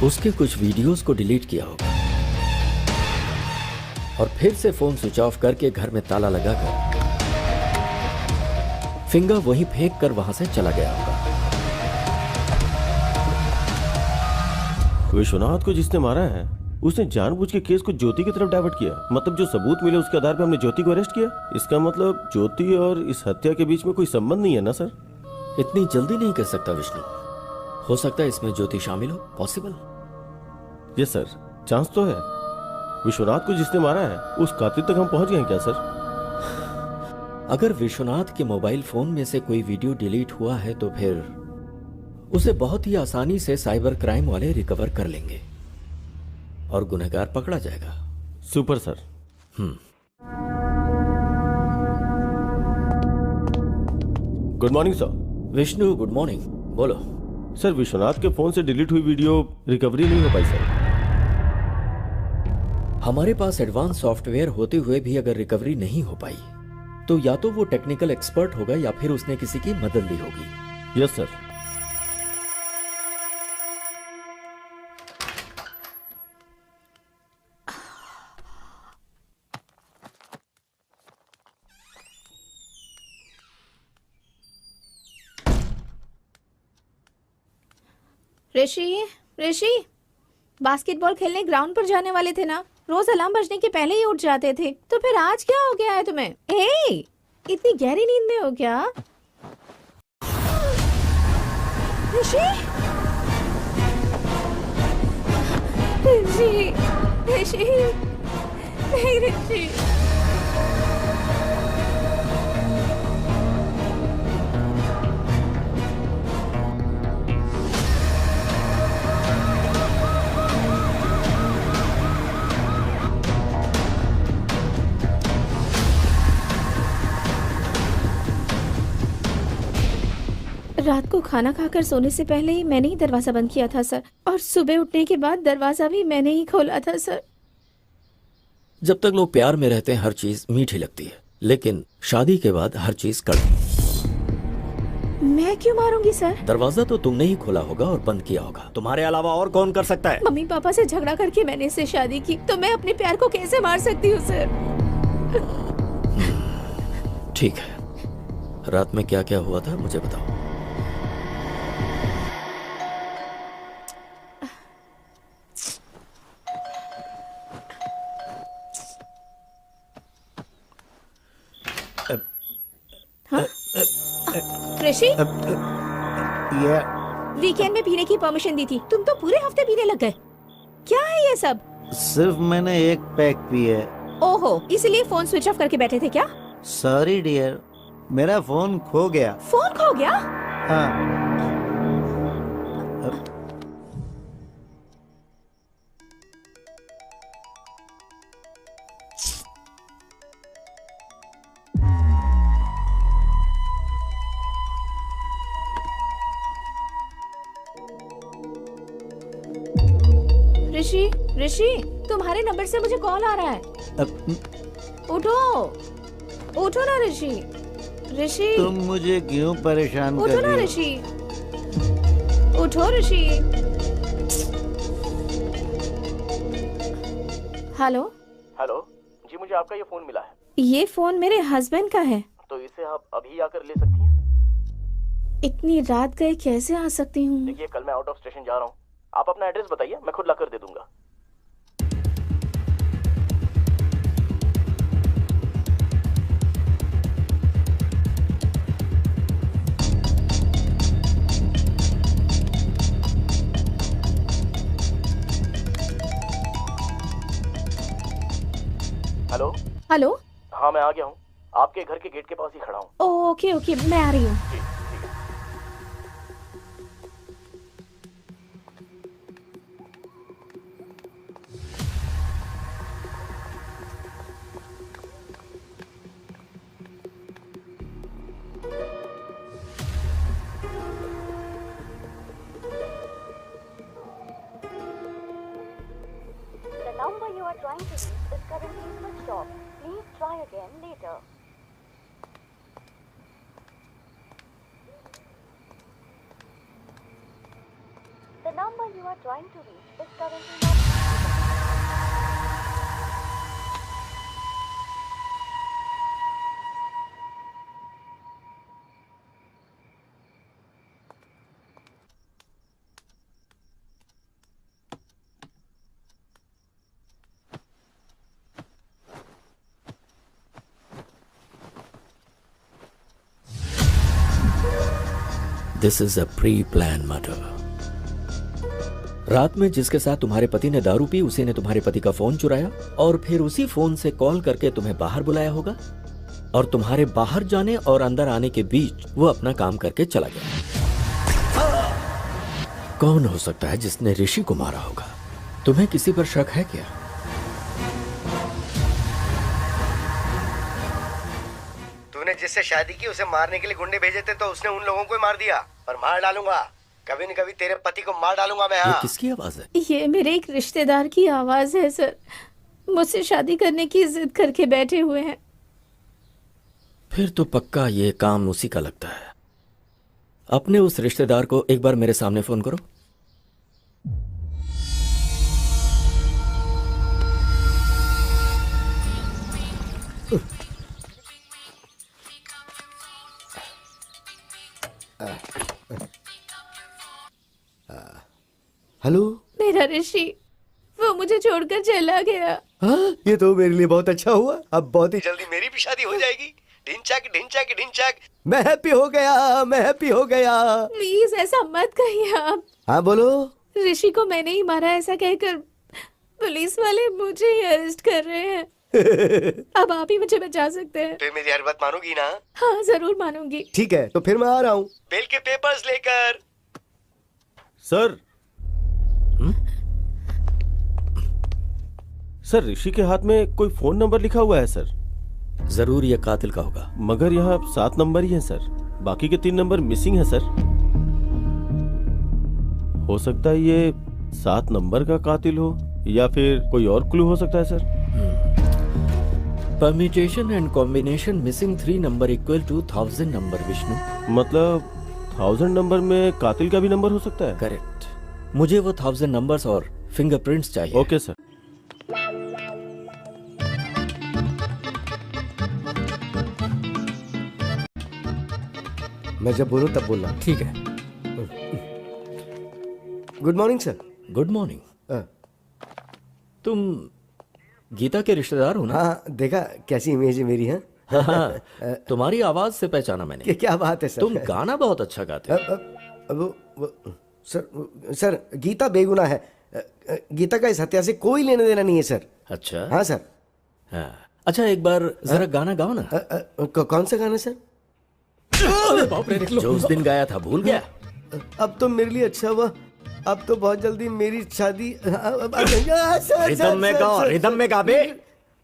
उसके कुछ वीडियोस को डिलीट किया होगा और फिर से फोन स्विच ऑफ करके घर में ताला लगाकर फिंगर वहीं फेंक कर वहां से चला गया होगा। विश्वनाथ को जिसने मारा है उसने जानबूझ के केस को ज्योति की तरफ डाइवर्ट किया। मतलब जो सबूत मिले उसके आधार पर हमने ज्योति को अरेस्ट किया। इसका मतलब ज्योति और इस हत्या के बीच में कोई संबंध नहीं है ना सर? इतनी जल्दी नहीं कर सकता विष्णु। हो सकता है इसमें ज्योति शामिल हो। पॉसिबल। यस सर, चांस तो है। विश्वनाथ को जिसने मारा है उस कातिल तक हम पहुंच गए हैं क्या सर? अगर विश्वनाथ के मोबाइल फोन में से कोई वीडियो डिलीट हुआ है तो फिर उसे बहुत ही आसानी से साइबर क्राइम वाले रिकवर कर लेंगे और गुनहगार पकड़ा जाएगा। Super sir. Good morning sir. Vishnu good morning. बोलो। सर विश्वनाथ के फोन से डिलीट हुई वीडियो रिकवरी नहीं हो पाई सर। हमारे पास एडवांस सॉफ्टवेयर होते हुए भी अगर रिकवरी नहीं हो पाई तो या तो वो टेक्निकल एक्सपर्ट होगा या फिर उसने किसी की मदद ली होगी। Yes sir. Rishi, Rishi, basketball खेलने ग्राउंड पर जाने वाले थे ना? रोज अलार्म बजने के पहले ही उठ जाते थे। तो फिर आज क्या हो गया है तुम्हें? इतनी गहरी नींद में हो क्या? ऋषि, ऋषि, ऋषि, नहीं ऋषि। रात को खाना खाकर सोने से पहले ही मैंने ही दरवाजा बंद किया था सर, और सुबह उठने के बाद दरवाजा भी मैंने ही खोला था सर। जब तक लोग प्यार में रहते हैं हर चीज मीठी लगती है, लेकिन शादी के बाद हर चीज कड़वी। मैं क्यों मारूंगी सर? दरवाजा तो तुमने ही खोला होगा और बंद किया होगा। तुम्हारे अलावा और कौन कर सकता है? मम्मी पापा से झगड़ा करके मैंने इससे शादी की, तो मैं अपने प्यार को कैसे मार सकती हूँ सर? ठीक है, रात में क्या क्या हुआ था मुझे बताओ। ऋषि, ये वीकेंड में पीने की परमिशन दी थी, तुम तो पूरे हफ्ते पीने लग गए। क्या है ये सब? सिर्फ मैंने एक पैक पी है। ओहो, इसलिए फोन स्विच ऑफ करके बैठे थे क्या? सॉरी डियर, मेरा फोन खो गया। फोन खो गया? हाँ। ऋषि, ऋषि, तुम्हारे नंबर से मुझे कॉल आ रहा है। उठो, उठो ना ऋषि। ऋषि, तुम मुझे क्यों परेशान कर उठो ना रही हो? ऋषि, उठो ऋषि। हेलो। हेलो जी, मुझे आपका ये फोन मिला है। ये फोन मेरे हस्बैंड का है। तो इसे आप अभी आकर ले सकती हैं? इतनी रात गए कैसे आ सकती हूँ? देखिए, कल मैं आउट ऑफ स्टेशन जा रहा हूँ। आप अपना एड्रेस बताइए, मैं खुद लाकर दे दूंगा। हेलो। हेलो। हाँ, मैं आ गया हूँ। आपके घर के गेट के पास ही खड़ा हूँ। ओके ओके, मैं आ रही हूँ। The number you are trying to reach is currently switched off. Please try again later. The number you are trying to reach is currently not. This is a pre plan murder. रात में जिसके साथ तुम्हारे पति ने दारू पी, उसी ने तुम्हारे पति का फोन चुराया और फिर उसी फोन से कॉल करके तुम्हें बाहर बुलाया होगा और तुम्हारे बाहर जाने और अंदर आने के बीच वो अपना काम करके चला गया। कौन हो सकता है जिसने ऋषि को मारा होगा? तुम्हें किसी पर शक है क्या? तूने जिससे शादी की उसे मारने के लिए गुंडे भेजे थे, तो उसने उन लोगों को ही मार दिया। और मार डालूंगा, कभी न कभी तेरे पति को मार डालूंगा मैं। ये हाँ। किसकी आवाज है? ये मेरे एक रिश्तेदार की आवाज है सर। मुझसे शादी करने की जिद करके बैठे हुए हैं। फिर तो पक्का ये काम उसी का लगता है। अपने उस रिश्तेदार को एक बार मेरे सामने फोन करो। हेलो। मेरा ऋषि, वो मुझे छोड़कर चला गया। हाँ, ये तो मेरे लिए बहुत अच्छा हुआ। अब बहुत ही जल्दी मेरी भी शादी हो जाएगी। ढिंचैक ढिंचैक ढिंचैक। मैं हैप्पी हो गया, मैं हैप्पी हो गया। प्लीज ऐसा मत कहिए आप। हाँ बोलो। ऋषि को मैंने ही मारा ऐसा कहकर पुलिस वाले मुझे ही अरेस्ट कर रहे हैं। अब आप ही मुझे बचा सकते हैं। फिर मेरी हर बात मानोगी ना? हाँ जरूर मानूंगी। ठीक है, तो फिर मैं आ रहा हूँ बेल के पेपर्स लेकर। सर। सर, ऋषि के हाथ में कोई फोन नंबर लिखा हुआ है सर। जरूर ये कातिल का होगा। मगर यहाँ 7 नंबर ही है सर, बाकी के 3 नंबर मिसिंग है सर। हो सकता है ये 7 नंबर का कातिल हो या फिर कोई और क्लू हो सकता है sir. Permutation and combination missing 3 number equal to 1000 number. Vishnu, मतलब 1000 नंबर में कातिल का भी नंबर हो सकता है? करेक्ट। मुझे वो 1000 नंबर्स और फिंगरप्रिंट्स चाहिए। Okay sir. मैं जब बोलूं तब बोलना। ठीक है। Good morning sir. Good morning. तुम गीता के रिश्तेदार हो ना? हाँ, देखा कैसी इमेज है मेरी। है हाँ, तुम्हारी आवाज से पहचाना मैंने। क्या बात है सर। तुम गाना बहुत अच्छा गाते हो। सर गीता बेगुनाह है। गीता का इस हत्या से कोई लेना देना नहीं है सर। अच्छा। हाँ सर। हाँ। अच्छा एक बार जरा गाना गाओ ना। कौन सा गाना सर? जो उस दिन गाया था, भूल गया? अब तो मेरे लिए अच्छा हुआ, अब तो बहुत जल्दी मेरी शादी। रिदम में गाओ, रिदम में गा बे।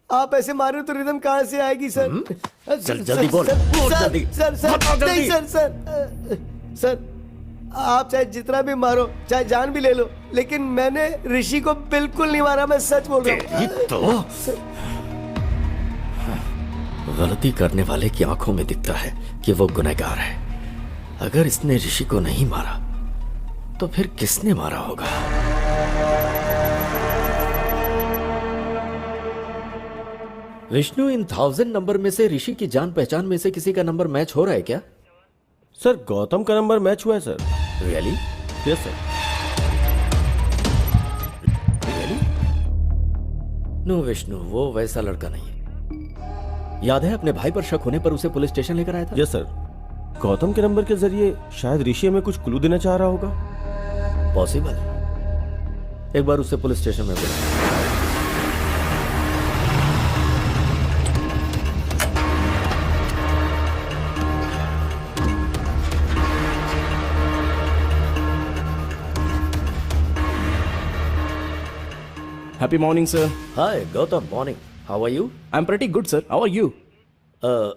आप ऐसे मारो तो रिदम कहाँ से आएगी सर? चल जल्दी बोल, बोल जल्दी। सर नहीं सर, आप चाहे जितना भी मारो, चाहे जान भी ले लो, लेकिन मैंने ऋषि को बिल्कुल नहीं मारा, मैं सच बोल रहा हूँ। तो गलती करने वाले की आंखों में दिखता है कि वो गुनहगार है। अगर इसने ऋषि को नहीं मारा तो फिर किसने मारा होगा? विष्णु, इन 1000 नंबर में से ऋषि की जान पहचान में से किसी का नंबर मैच हो रहा है क्या? सर गौतम का नंबर मैच हुआ है sir. Really? Yes sir. Really? No Vishnu, वो वैसा लड़का नहीं है। याद है अपने भाई पर शक होने पर उसे पुलिस स्टेशन लेकर आया था? Yes sir. गौतम के नंबर के जरिए शायद ऋषि हमें कुछ क्लू देना चाह रहा होगा। पॉसिबल। एक बार उसे पुलिस स्टेशन में बुलाओ। Happy morning, sir. Hi, Gautam. Morning. How are you? I'm pretty good, sir. How are you?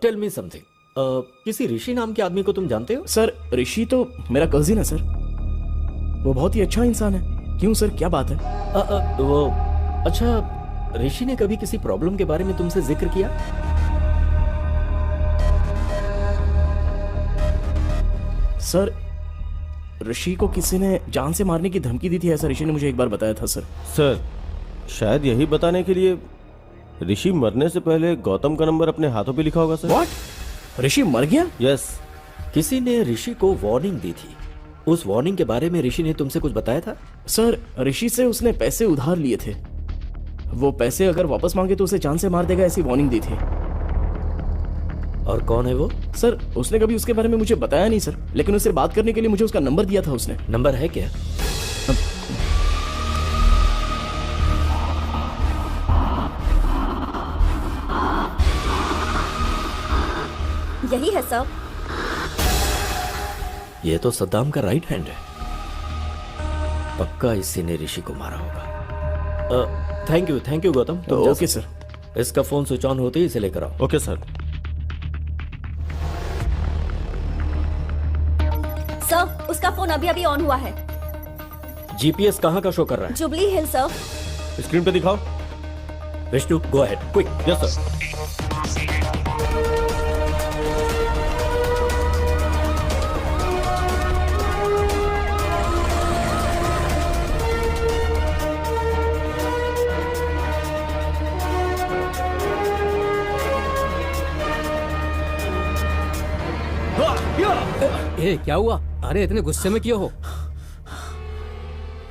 Tell me something. किसी ऋषि नाम के आदमी को तुम जानते हो? सर ऋषि तो मेरा कजिन है सर। वो बहुत ही अच्छा इंसान है। क्यों सर, क्या बात है? वो अच्छा, ऋषि ने कभी किसी प्रॉब्लम के बारे में तुमसे जिक्र किया? सर ऋषि को किसी ने जान से मारने की धमकी दी थी, ऐसा ऋषि ने मुझे एक बार बताया था सर। सर शायद यही बताने के लिए ऋषि मरने से पहले गौतम का नंबर अपने हाथों पे लिखा होगा सर। व्हाट? ऋषि मर गया? यस। किसी ने ऋषि को वार्निंग दी थी। उस वार्निंग के बारे में ऋषि ने तुमसे कुछ बताया था? सर ऋषि से उसने पैसे उधार लिए थे। वो पैसे अगर वापस मांगे तो उसे जान से मार देगा, ऐसी वार्निंग दी थी। और कौन है वो? सर उसने कभी उसके बारे में मुझे बताया नहीं सर, लेकिन उससे बात करने के लिए मुझे उसका नंबर दिया था उसने। नंबर है क्या? यही है सर। ये तो सद्दाम का राइट हैंड है। पक्का इसी ने ऋषि को मारा होगा। Thank you Gautam. तो ओके सर। इसका फोन स्विच ऑन होते ही इसे लेकर आओ। Okay sir. सर उसका फोन अभी अभी ऑन हुआ है। जीपीएस कहाँ का शो कर रहा है? जुबली हिल सर। स्क्रीन पे दिखाओ। Vishnu go ahead quick. Yes sir. ए क्या हुआ? अरे इतने गुस्से में क्यों हो?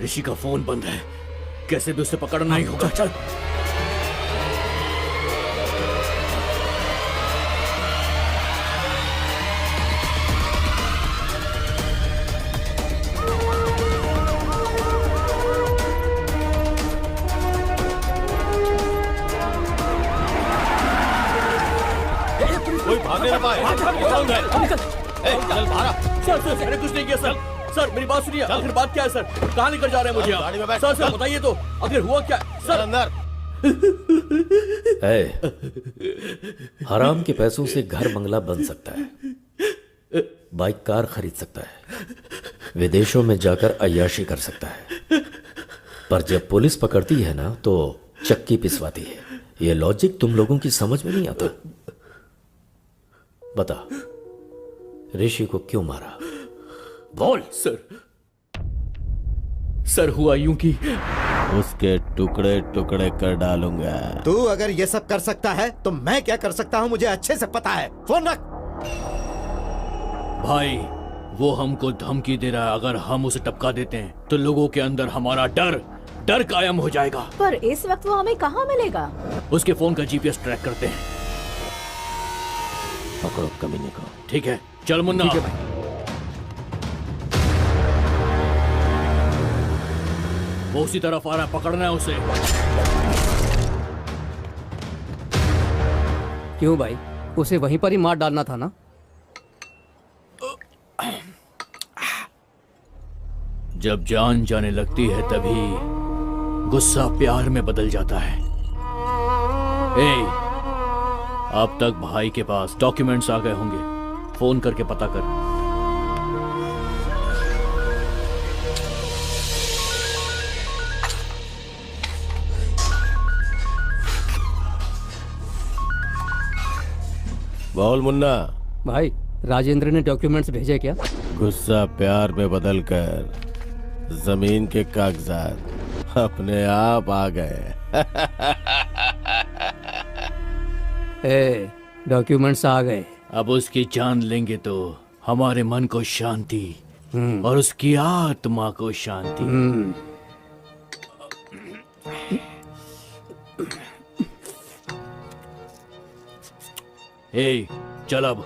ऋषि का फोन बंद है, कैसे भी उसे पकड़ना ही होगा। चल कोई भागने ना पाए। चल भागा। सर मैंने कुछ नहीं किया सर। सर मेरी बात सुनिए, आखिर बात क्या है सर? कहाँ लेकर जा रहे हैं मुझे आप? गाड़ी में बैठ। सर बताइए तो, आखिर हुआ क्या सर? अंदर। हराम के पैसों से घर बंगला बन सकता है, बाइक कार खरीद सकता है, विदेशों में जाकर अय्याशी कर सकता है, पर जब पुलिस पकड़ती है ना तो चक्की पिसवाती है। ये लॉजिक तुम लोगों की समझ में नहीं आता। बता ऋषि को क्यों मारा? बोल। सर हुआ यूं कि उसके टुकड़े टुकड़े कर डालूंगा। तू अगर ये सब कर सकता है तो मैं क्या कर सकता हूँ मुझे अच्छे से पता है। फोन रख। भाई वो हमको धमकी दे रहा है, अगर हम उसे टपका देते हैं तो लोगों के अंदर हमारा डर कायम हो जाएगा। पर इस वक्त वो हमें कहाँ मिलेगा? उसके फोन का जीपीएस ट्रैक करते हैं। पकड़ो कमीने को। ठीक है, चल मुन्ना। ठीक है भाई। वो उसी तरफ आ रहा है, पकड़ना है उसे। क्यों भाई, उसे वहीं पर ही मार डालना था ना। जब जान जाने लगती है तभी गुस्सा प्यार में बदल जाता है। ए, अब तक भाई के पास डॉक्यूमेंट्स आ गए होंगे, फोन करके पता कर। बोल मुन्ना। भाई राजेंद्र ने डॉक्यूमेंट्स भेजे क्या? गुस्सा प्यार में बदलकर जमीन के कागजात अपने आप आ गए। डॉक्यूमेंट्स आ गए। अब उसकी जान लेंगे तो हमारे मन को शांति और उसकी आत्मा को शांति। ए, चल अब।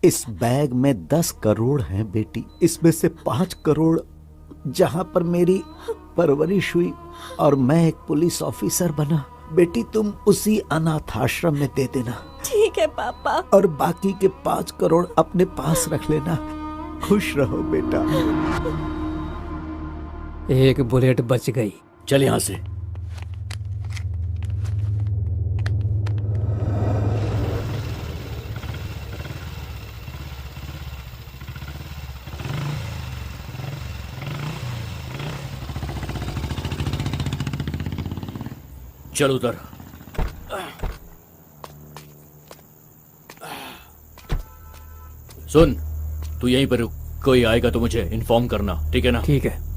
इस बैग में 10 करोड़ हैं बेटी। इसमें से 5 करोड़ जहां पर मेरी परवरिश हुई और मैं एक पुलिस ऑफिसर बना, बेटी तुम उसी अनाथ आश्रम में दे देना। ठीक है पापा। और बाकी के 5 करोड़ अपने पास रख लेना। खुश रहो बेटा। एक बुलेट बच गई। चल यहां से। चल उधर। सुन, तू यहीं पर रुक, कोई आएगा तो मुझे इन्फॉर्म करना, ठीक है ना? ठीक है।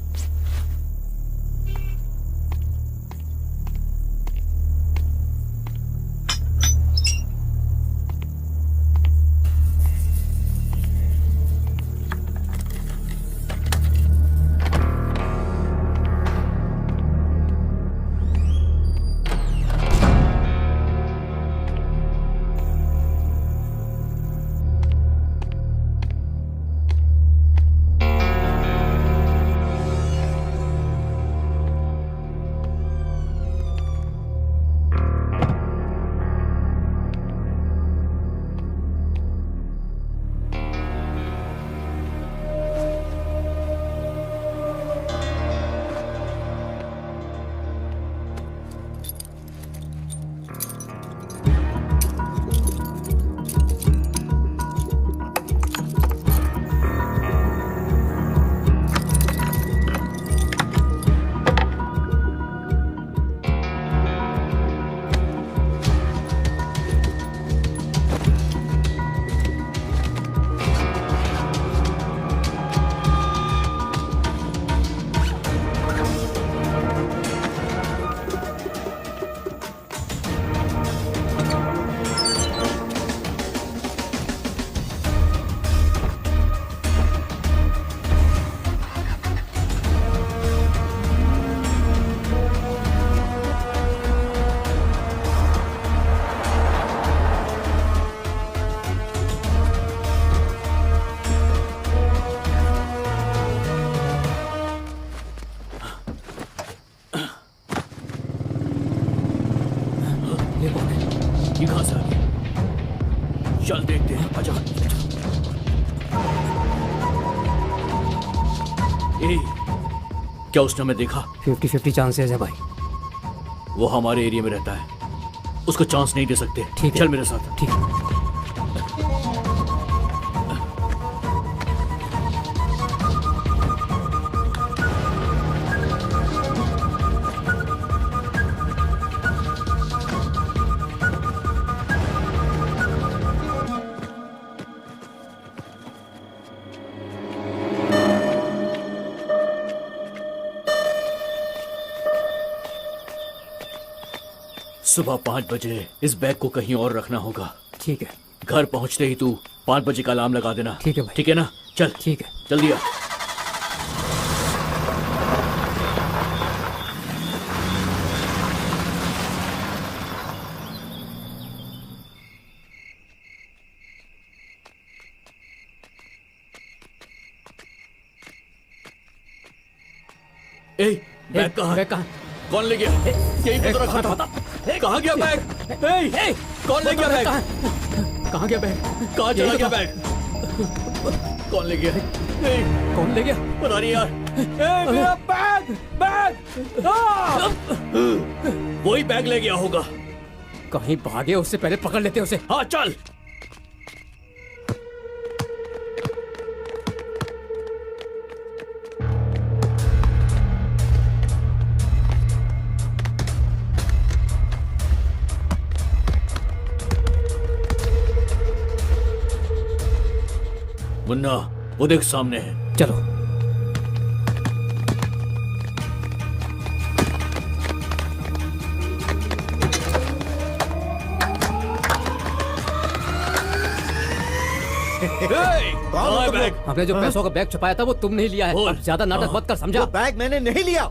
ये कहां से आ गया? चल देखते हैं, आजा। ए, क्या उसने हमें देखा? 50-50 चांसेस है भाई। वो हमारे एरिया में रहता है, उसको चांस नहीं दे सकते। ठीक है। चल मेरे साथ। ठीक है। सुबह 5 बजे इस बैग को कहीं और रखना होगा। ठीक है। घर पहुंचते ही तू 5 बजे का अलार्म लगा देना। ठीक है भाई। ठीक है ना? चल ठीक है। जल्दी आ। ए, बैग कहाँ? बैग कहाँ? कौन ले गया? यही तो रखा था। कहाँ गया बैग? ए, कौन ले गया बैग? कहाँ गया बैग? कहाँ चला गया बैग? कौन ले गया? कौन ले गया? पता नहीं यार। मेरा बैग! बैग! वही बैग ले गया होगा। कहीं भागे, उससे पहले पकड़ लेते उसे। हाँ चल। मुन्ना, वो देख सामने है। चलो। बैग? हमने जो पैसों का बैग छुपाया था वो तुम नहीं लिया है। अब ज्यादा नाटक मत कर, समझा? वो बैग मैंने नहीं लिया।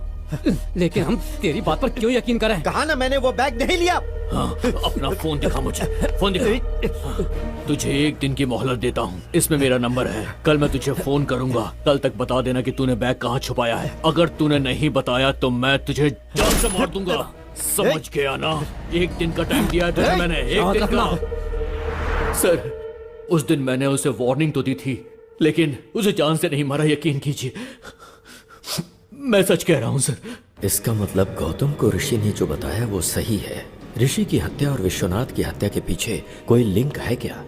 लेकिन हम तेरी बात पर क्यों यकीन करें? कहा ना मैंने वो बैग नहीं लिया। हाँ, अपना फोन दिखा मुझे। फोन दिखा। तुझे 1 दिन की मोहलत देता हूँ। इसमें मेरा नंबर है। कल मैं तुझे फोन करूंगा। कल तक बता देना कि तूने बैग कहाँ छुपाया है। अगर तूने नहीं बताया तो मैं तुझे जान से मार दूंगा। समझ गया ना? 1 दिन का टाइम दिया है तुझे मैंने। 1 दिन का। सर, उस दिन मैंने उसे वार्निंग तो दी थी, लेकिन उसे जान से नहीं मारा। यकीन कीजिए, मैं सच कह रहा हूँ सर। इसका मतलब गौतम को ऋषि ने जो बताया वो सही है। ऋषि की हत्या और विश्वनाथ की हत्या के पीछे कोई लिंक है क्या?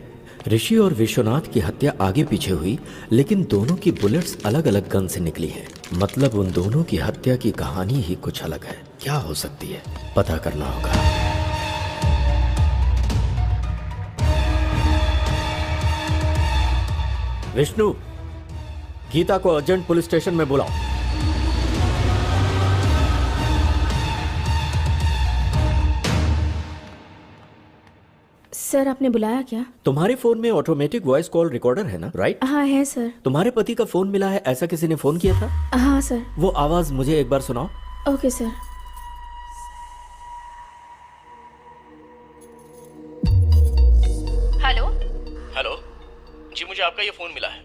ऋषि और विश्वनाथ की हत्या आगे पीछे हुई, लेकिन दोनों की बुलेट्स अलग अलग गन से निकली हैं। मतलब उन दोनों की हत्या की कहानी ही कुछ अलग है। क्या हो सकती है, पता करना होगा। विष्णु, गीता को अर्जेंट पुलिस स्टेशन में बुलाओ। सर, आपने बुलाया क्या? तुम्हारे फोन में ऑटोमेटिक वॉइस कॉल रिकॉर्डर है ना, राइट? हाँ है सर। तुम्हारे पति का फोन मिला है, ऐसा किसी ने फोन किया था? हाँ सर। वो आवाज मुझे एक बार सुनाओ। Okay sir. हेलो। हेलो जी, मुझे आपका ये फोन मिला है।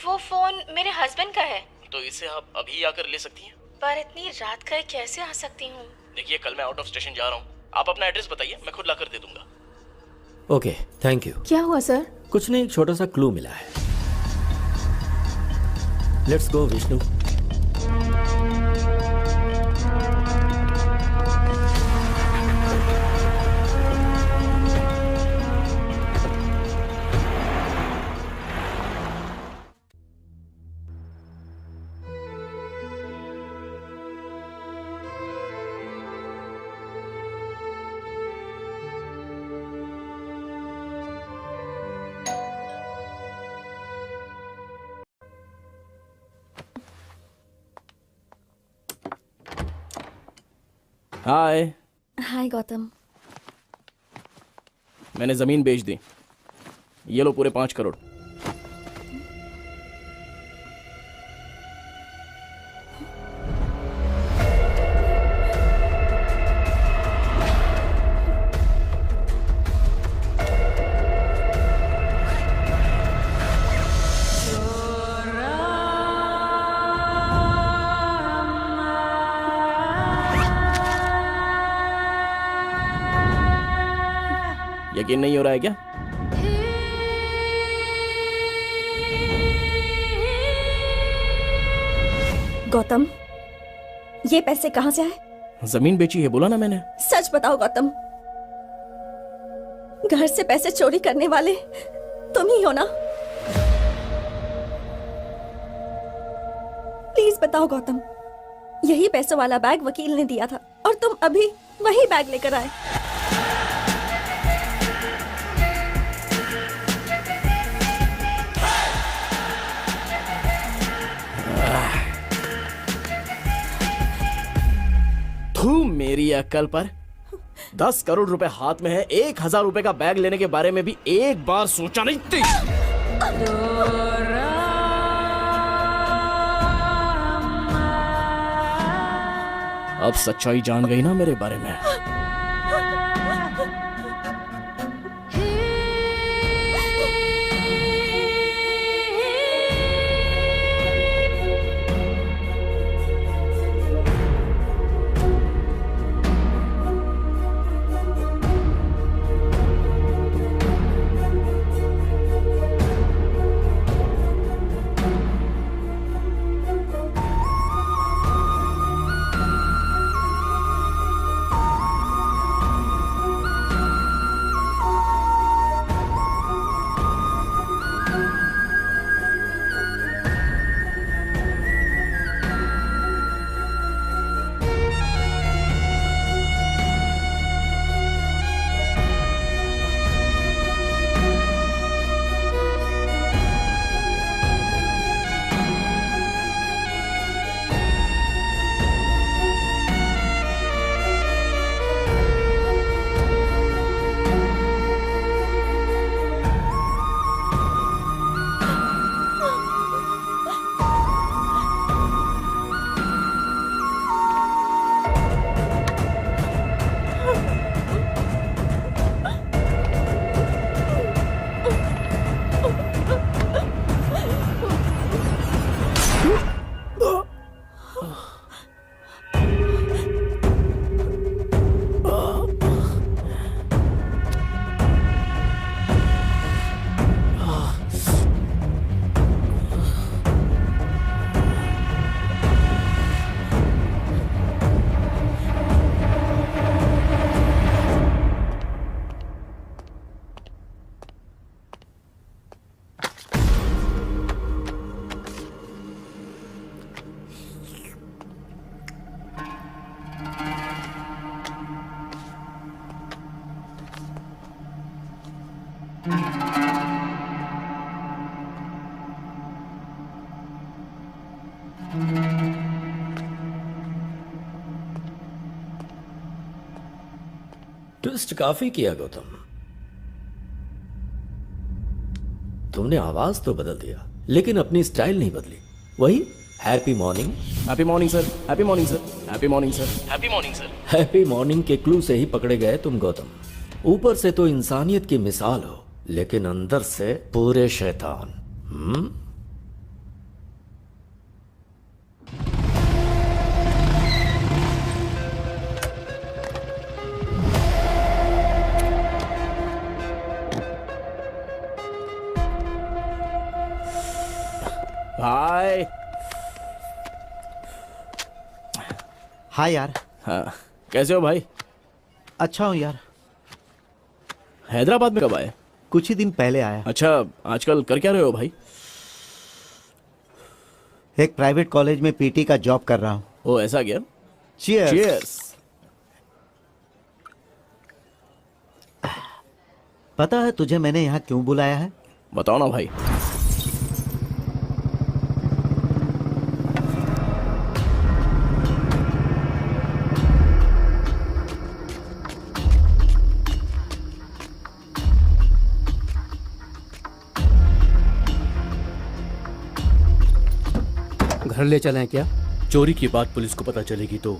वो फोन मेरे हस्बैंड का है। तो इसे आप अभी आकर ले सकती हैं? पर इतनी रात का कैसे आ सकती हूँ? देखिए, कल मैं आउट ऑफ स्टेशन जा रहा हूँ। आप अपना एड्रेस बताइए, मैं खुद लाकर दे दूंगा। Okay, thank you. क्या हुआ सर? कुछ नहीं, एक छोटा सा क्लू मिला है। Let's go Vishnu. Hi. Hi Gautam. मैंने जमीन बेच दी। ये लो पूरे 5 करोड़। यकीन नहीं हो रहा है क्या? गौतम, ये पैसे कहाँ से आए? जमीन बेची है, बोला ना मैंने। सच बताओ गौतम, घर से पैसे चोरी करने वाले तुम ही हो ना? प्लीज बताओ गौतम, यही पैसों वाला बैग वकील ने दिया था और तुम अभी वही बैग लेकर आए। तू मेरी अक्ल पर। 10 करोड़ रुपए हाथ में है, 1000 रुपए का बैग लेने के बारे में भी एक बार सोचा नहीं थी। अब सच्चाई जान गई ना मेरे बारे में। ट्विस्ट काफी किया गौतम। तुमने आवाज तो बदल दिया लेकिन अपनी स्टाइल नहीं बदली। वही happy morning. Happy morning sir, happy morning sir, happy morning sir, happy morning sir. Happy morning के क्लू से ही पकड़े गए तुम गौतम। ऊपर से तो इंसानियत की मिसाल हो लेकिन अंदर से पूरे शैतान। हाय। हाँ यार। हाँ, कैसे हो भाई? अच्छा हूँ यार। हैदराबाद में कब आए? कुछ ही दिन पहले आया। अच्छा, आजकल कर क्या रहे हो भाई? एक प्राइवेट कॉलेज में पीटी का जॉब कर रहा हूँ। ओ ऐसा क्या? Cheers. Cheers. पता है तुझे मैंने यहाँ क्यों बुलाया है? बताओ ना भाई। घर ले चलें क्या? चोरी की बात पुलिस को पता चलेगी तो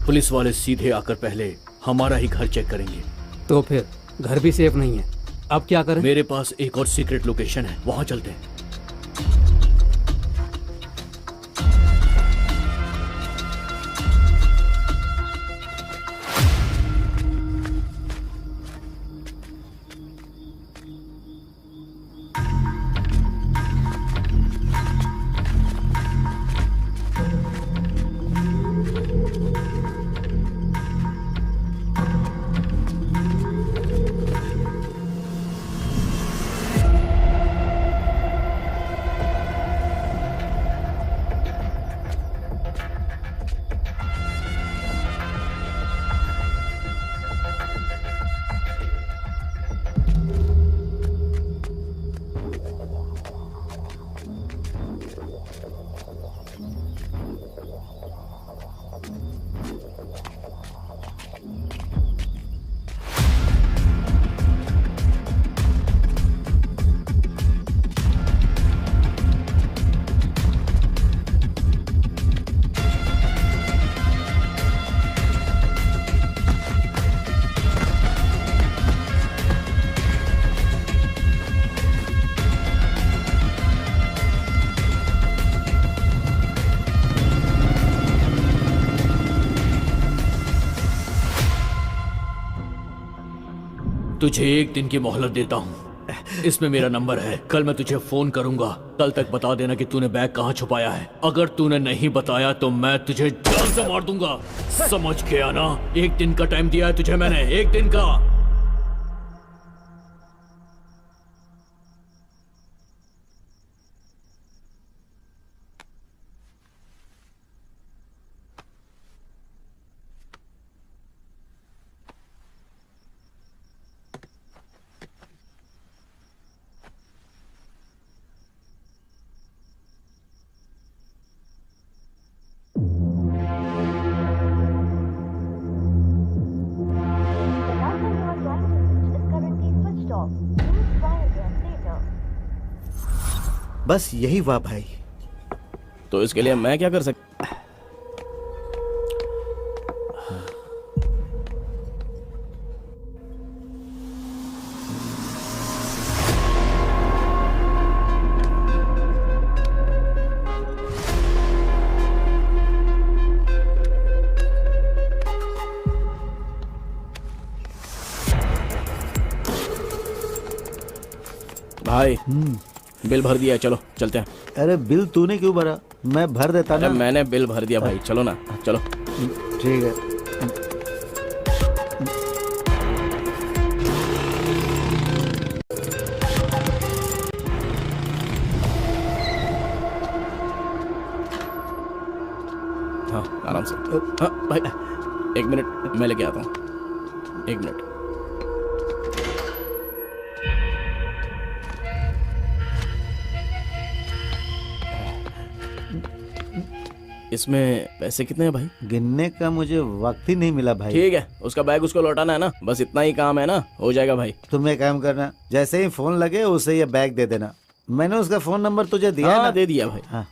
पुलिस वाले सीधे आकर पहले हमारा ही घर चेक करेंगे। तो फिर घर भी सेफ नहीं है, अब क्या करें? मेरे पास एक और सीक्रेट लोकेशन है, वहां चलते हैं। तुझे 1 दिन की मोहलत देता हूँ। इसमें मेरा नंबर है, कल मैं तुझे फोन करूंगा। कल तक बता देना कि तूने बैग कहाँ छुपाया है। अगर तूने नहीं बताया तो मैं तुझे जान से मार दूंगा। समझ के आना। 1 दिन का टाइम दिया है तुझे मैंने, 1 दिन का। बस यही हुआ भाई। तो इसके लिए मैं क्या कर सकता? भाई बिल भर दिया है, चलो चलते हैं। अरे बिल तूने क्यों भरा? मैं भर देता ना। मैंने बिल भर दिया भाई, चलो ना, चलो। ठीक है। हाँ आराम से। हाँ भाई 1 मिनट, मैं लेके आता हूँ। 1 मिनट। इसमें पैसे कितने हैं भाई? गिनने का मुझे वक्त ही नहीं मिला भाई। ठीक है, उसका बैग उसको लौटाना है ना, बस इतना ही काम है ना, हो जाएगा भाई। तुम एक काम करना, जैसे ही फोन लगे उसे ये बैग दे देना। मैंने उसका फोन नंबर तुझे दिया है ना? दे दिया भाई। हाँ।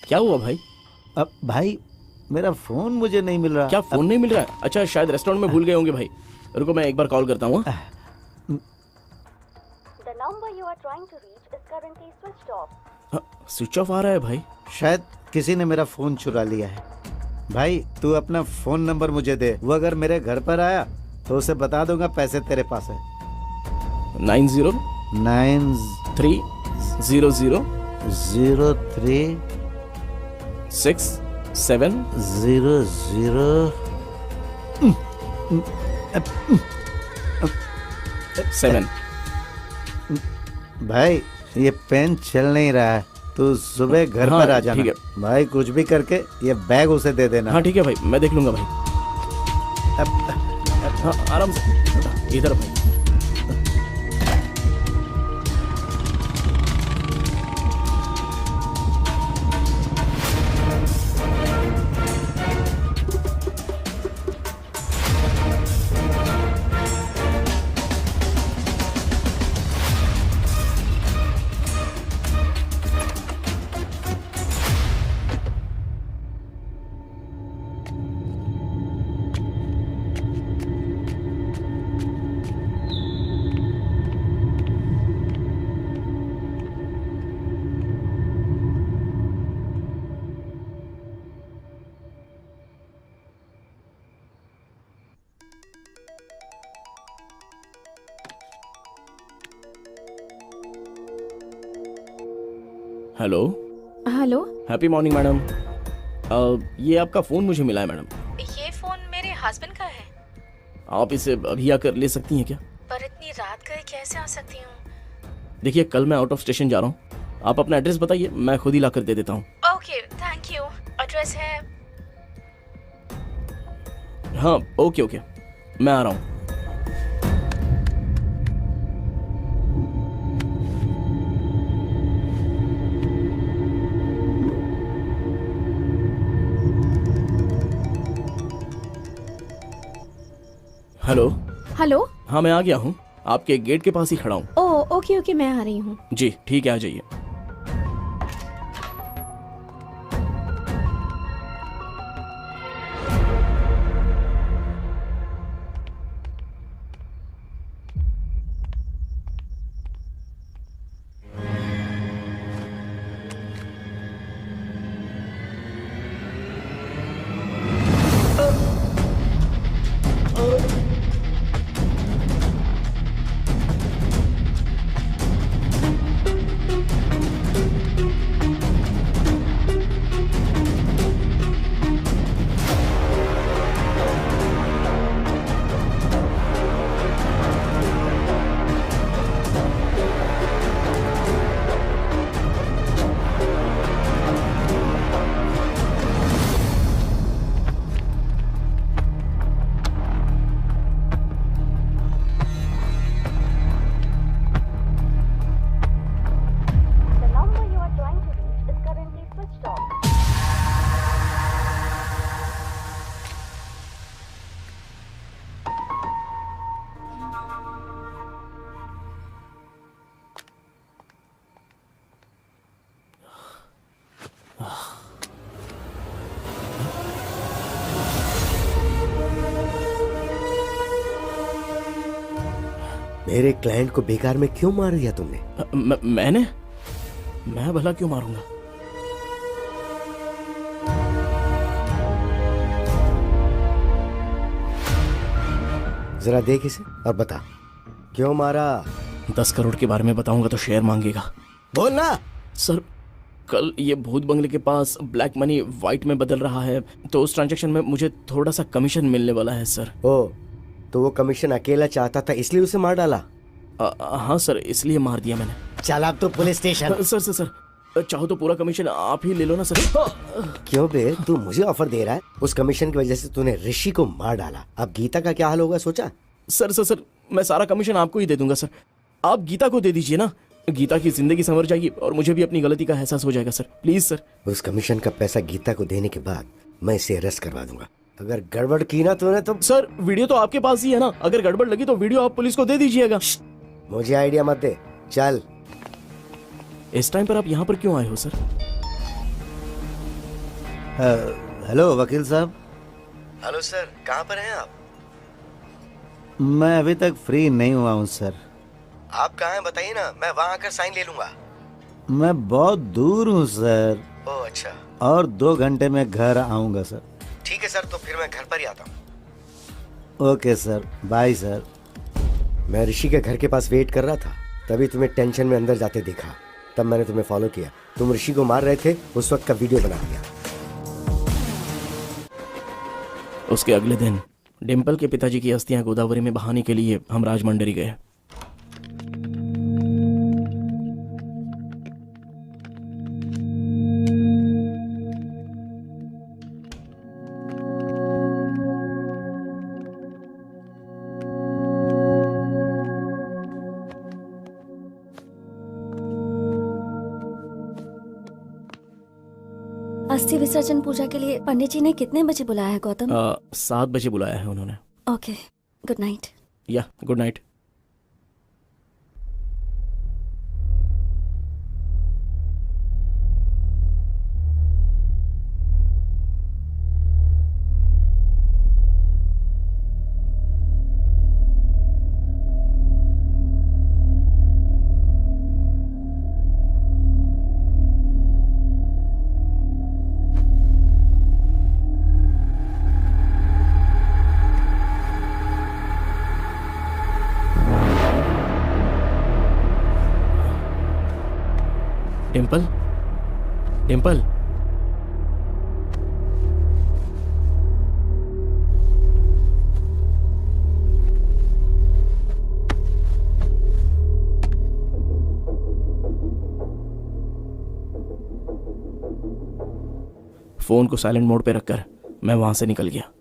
क्या हुआ भाई? अब भाई मेरा फोन मुझे नहीं मिल रहा। क्या फोन नहीं मिल रहा है? अच्छा शायद रेस्टोरेंट में भूल गए होंगे भाई। रुको मैं एक बार कॉल करता हूँ। स्विच ऑफ आ रहा है भाई। शायद किसी ने मेरा फोन चुरा लिया है। भाई तू अपना फोन नंबर मुझे दे, वो अगर मेरे घर पर आया तो उसे बता दूंगा पैसे तेरे पास है। 930367। भाई ये पेन चल नहीं रहा है, तू सुबह घर पर आ जाना। ठीक है भाई, कुछ भी करके ये बैग उसे दे देना। हाँ ठीक है भाई, मैं देख लूंगा भाई। हाँ आराम से, इधर भाई। Hello hello. Happy morning madam. ये आपका फ़ोन मुझे मिला है मैडम। ये फोन मेरे हस्बैंड का है। आप इसे अभी आकर ले सकती हैं क्या? पर इतनी रात को कैसे आ सकती हूँ? देखिए कल मैं आउट ऑफ स्टेशन जा रहा हूँ, आप अपना एड्रेस बताइए, मैं खुद ही लाकर दे देता हूँ। Okay thank you. एड्रेस है। हाँ ओके ओके, मैं आ रहा हूँ। हेलो। हेलो। हाँ मैं आ गया हूँ, आपके गेट के पास ही खड़ा हूँ। ओह ओके ओके, मैं आ रही हूँ। जी ठीक है, आ जाइए। मेरे क्लाइंट को बेकार में क्यों मार दिया तुमने? मैं भला क्यों मारूंगा? जरा देख इसे और बता क्यों मारा। 10 करोड़ के बारे में बताऊंगा तो शेयर मांगेगा। बोल ना। सर कल ये भूत बंगले के पास ब्लैक मनी वाइट में बदल रहा है, तो उस ट्रांजैक्शन में मुझे थोड़ा सा कमीशन मिलने वाला है सर। ओ, तो वो कमीशन अकेला चाहता था इसलिए उसे मार डाला? हाँ सर, इसलिए मार दिया मैंने। चल अब तो पुलिस स्टेशन। सर चाहो तो पूरा कमीशन आप ही ले लो ना सर। क्यों बे, तू मुझे ऑफर दे रहा है? उस कमीशन की वजह से तूने ऋषि को मार डाला, अब गीता का क्या हाल होगा सोचा? सर मैं सारा कमीशन आपको ही दे दूंगा सर। आप गीता को दे दीजिए ना, गीता की जिंदगी संवर जाएगी और मुझे भी अपनी गलती का एहसास हो जाएगा सर। Please sir. उस कमीशन का पैसा गीता को देने के बाद मैं इसे अरेस्ट करवा दूंगा। अगर गड़बड़ की ना तूने तो। सर वीडियो तो आपके पास ही है ना, अगर गड़बड़ लगी तो वीडियो आप पुलिस को दे दीजिएगा। मुझे आइडिया मत दे, चल। इस टाइम पर आप यहाँ पर क्यों आए हो सर? हेलो वकील साहब। हेलो सर, कहाँ पर हैं आप? मैं अभी तक फ्री नहीं हुआ हूँ सर। आप कहाँ हैं बताइए ना, मैं वहाँ आकर साइन ले लूंगा। मैं बहुत दूर हूँ सर। ओह अच्छा। और 2 घंटे में घर आऊँगा सर। ठीक है सर, तो फिर मैं घर पर ही आता हूँ। Okay sir, bye sir. मैं ऋषि के घर के पास वेट कर रहा था, तभी तुम्हें टेंशन में अंदर जाते देखा, तब मैंने तुम्हें फॉलो किया। तुम ऋषि को मार रहे थे, उस वक्त का वीडियो बना दिया। उसके अगले दिन डिम्पल के पिताजी की अस्थियां गोदावरी में बहाने के लिए हम राजमंडरी गए। अस्थि विसर्जन पूजा के लिए पंडित जी ने कितने बजे बुलाया है गौतम? 7 बजे बुलाया है उन्होंने। Okay, good night. Yeah good night. Dimple, Dimple, phone को साइलेंट मोड पे रखकर मैं वहां से निकल गया।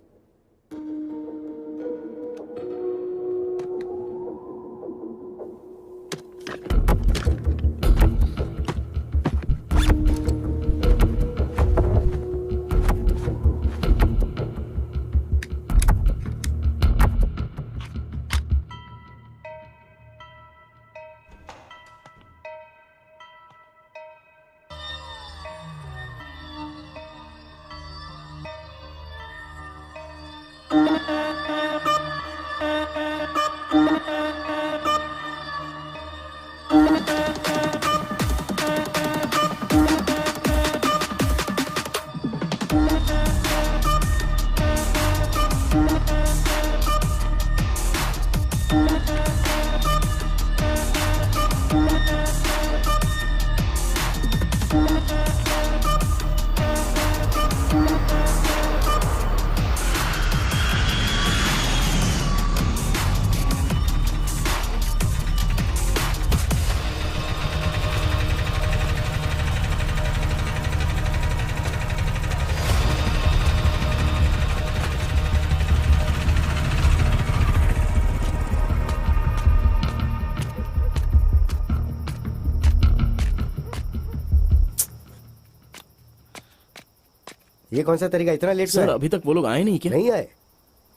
ये कौन सा तरीका, इतना लेट? सर अभी तक वो लोग आए नहीं क्या? नहीं आए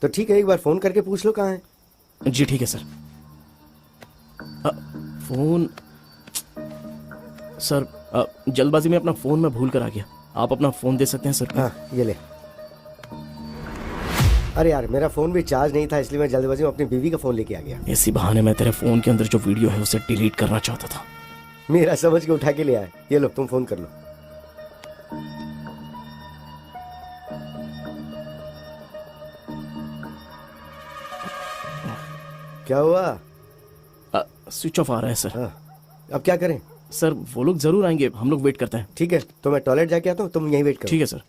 तो ठीक है, एक बार फोन करके पूछ लो कहाँ है। जी ठीक है सर। फोन सर, जल्दबाजी में अपना फोन मैं भूल कर आ गया। आप अपना फोन दे सकते हैं सर? हाँ ये ले। अरे यार मेरा फोन भी चार्ज नहीं था, इसलिए मैं जल्दबाजी में अपनी बीवी का फोन लेके आ गया। इसी बहाने मैं तेरे फोन के अंदर जो वीडियो है उसे डिलीट करना चाहता था। मेरा समझ के उठा के ले आया। ये लो तुम फोन कर लो। क्या हुआ? स्विच ऑफ आ रहा है सर। अब क्या करें? सर वो लोग जरूर आएंगे, हम लोग वेट करते हैं। ठीक है, तो मैं टॉयलेट जाके आता हूँ, तुम यहीं वेट करो। ठीक है सर।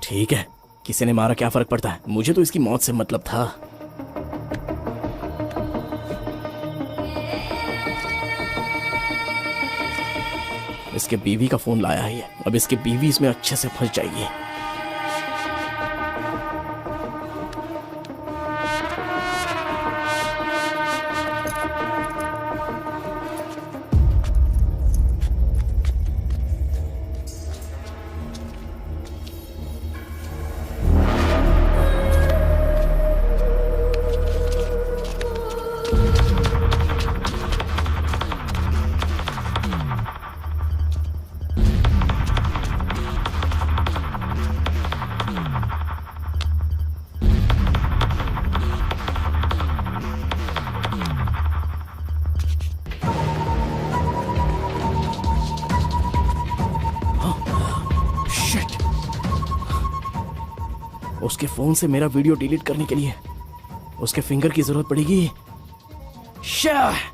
ठीक है, किसी ने मारा क्या फर्क पड़ता है, मुझे तो इसकी मौत से मतलब था। इसके बीवी का फोन लाया है ये, अब इसकी बीवी इसमें अच्छे से फंस जाएगी। उसके फोन से मेरा वीडियो डिलीट करने के लिए उसके फिंगर की जरूरत पड़ेगी। शाह!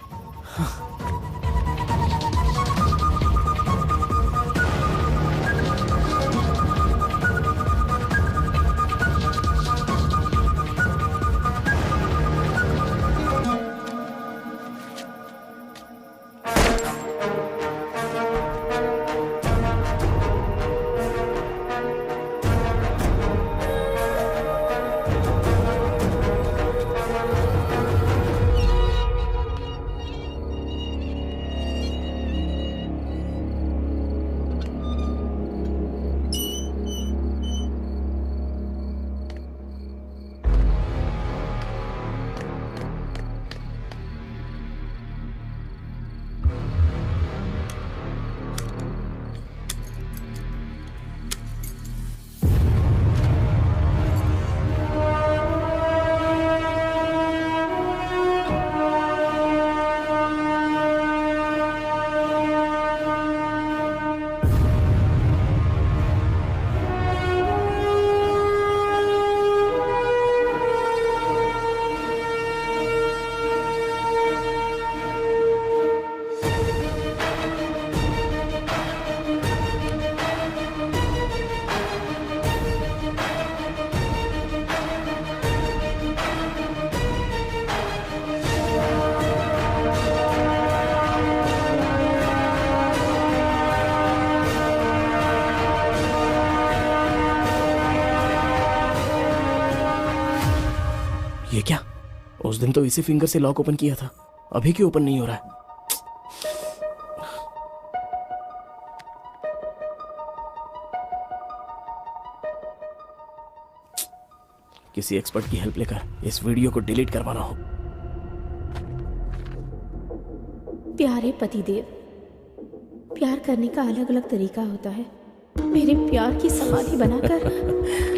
ये क्या? उस दिन तो इसी फिंगर से लॉक ओपन किया था, अभी क्यों ओपन नहीं हो रहा है? किसी एक्सपर्ट की हेल्प लेकर इस वीडियो को डिलीट करवाना हो। प्यारे पतिदेव, प्यार करने का अलग अलग तरीका होता है। मेरे प्यार की समाधि बनाकर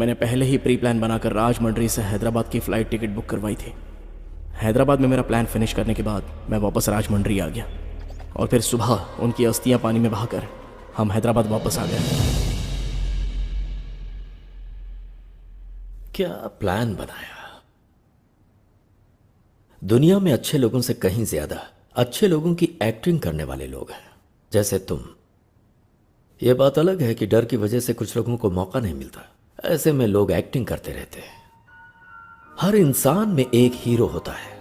मैंने पहले ही प्री प्लान बनाकर राजमंड्री से हैदराबाद की फ़्लाइट टिकट बुक करवाई थी। हैदराबाद में मेरा प्लान फिनिश करने के बाद मैं वापस राजमंड्री आ गया और फिर सुबह उनकी अस्थियां पानी में बहाकर हम हैदराबाद वापस आ गए। क्या प्लान बनाया? दुनिया में अच्छे लोगों से कहीं ज्यादा अच्छे लोगों की एक्टिंग करने वाले लोग हैं, जैसे तुम। यह बात अलग है कि डर की वजह से कुछ लोगों को मौका नहीं मिलता, ऐसे में लोग एक्टिंग करते रहते हैं। हर इंसान में एक हीरो होता है।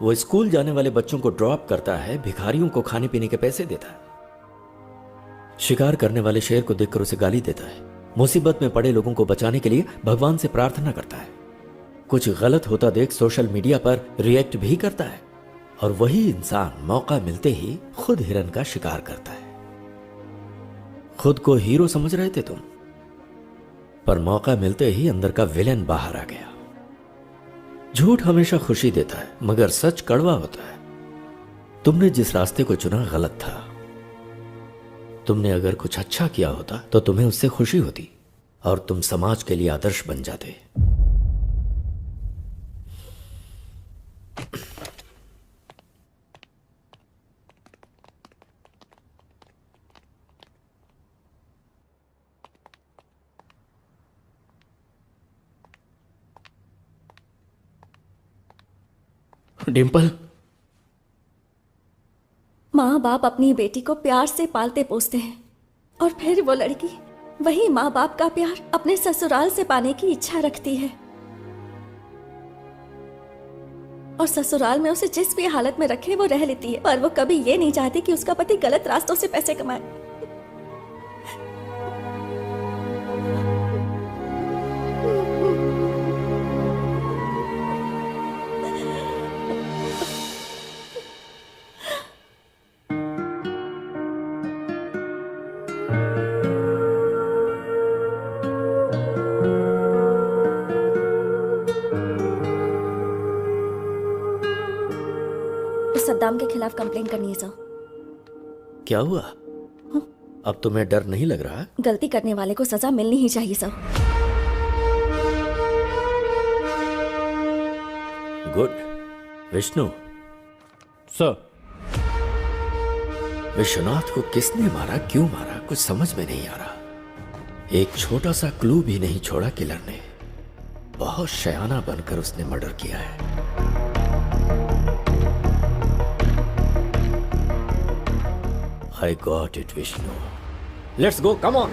वो स्कूल जाने वाले बच्चों को ड्रॉप करता है, भिखारियों को खाने पीने के पैसे देता है, शिकार करने वाले शेर को देखकर उसे गाली देता है, मुसीबत में पड़े लोगों को बचाने के लिए भगवान से प्रार्थना करता है, कुछ गलत होता देख सोशल मीडिया पर रिएक्ट भी करता है, और वही इंसान मौका मिलते ही खुद हिरन का शिकार करता है। खुद को हीरो समझ रहे थे तुम, पर मौका मिलते ही अंदर का विलेन बाहर आ गया। झूठ हमेशा खुशी देता है, मगर सच कड़वा होता है। तुमने जिस रास्ते को चुना गलत था। तुमने अगर कुछ अच्छा किया होता तो तुम्हें उससे खुशी होती और तुम समाज के लिए आदर्श बन जाते। डिम्पल, माँ बाप अपनी बेटी को प्यार से पालते पोसते हैं और फिर वो लड़की वही माँ बाप का प्यार अपने ससुराल से पाने की इच्छा रखती है, और ससुराल में उसे जिस भी हालत में रखे वो रह लेती है, पर वो कभी ये नहीं चाहती कि उसका पति गलत रास्तों से पैसे कमाए। सद्दाम के खिलाफ कंप्लेंट करनी है सर। क्या हुआ? अब तुम्हें डर नहीं लग रहा? गलती करने वाले को सजा मिलनी ही चाहिए sir. Good. Vishnu sir, Vishwanath को किसने मारा, क्यों मारा, कुछ समझ में नहीं आ रहा। एक छोटा सा क्लू भी नहीं छोड़ा किलर ने। बहुत शयाना बनकर उसने मर्डर किया है। I got it, Vishnu. Let's go, come on.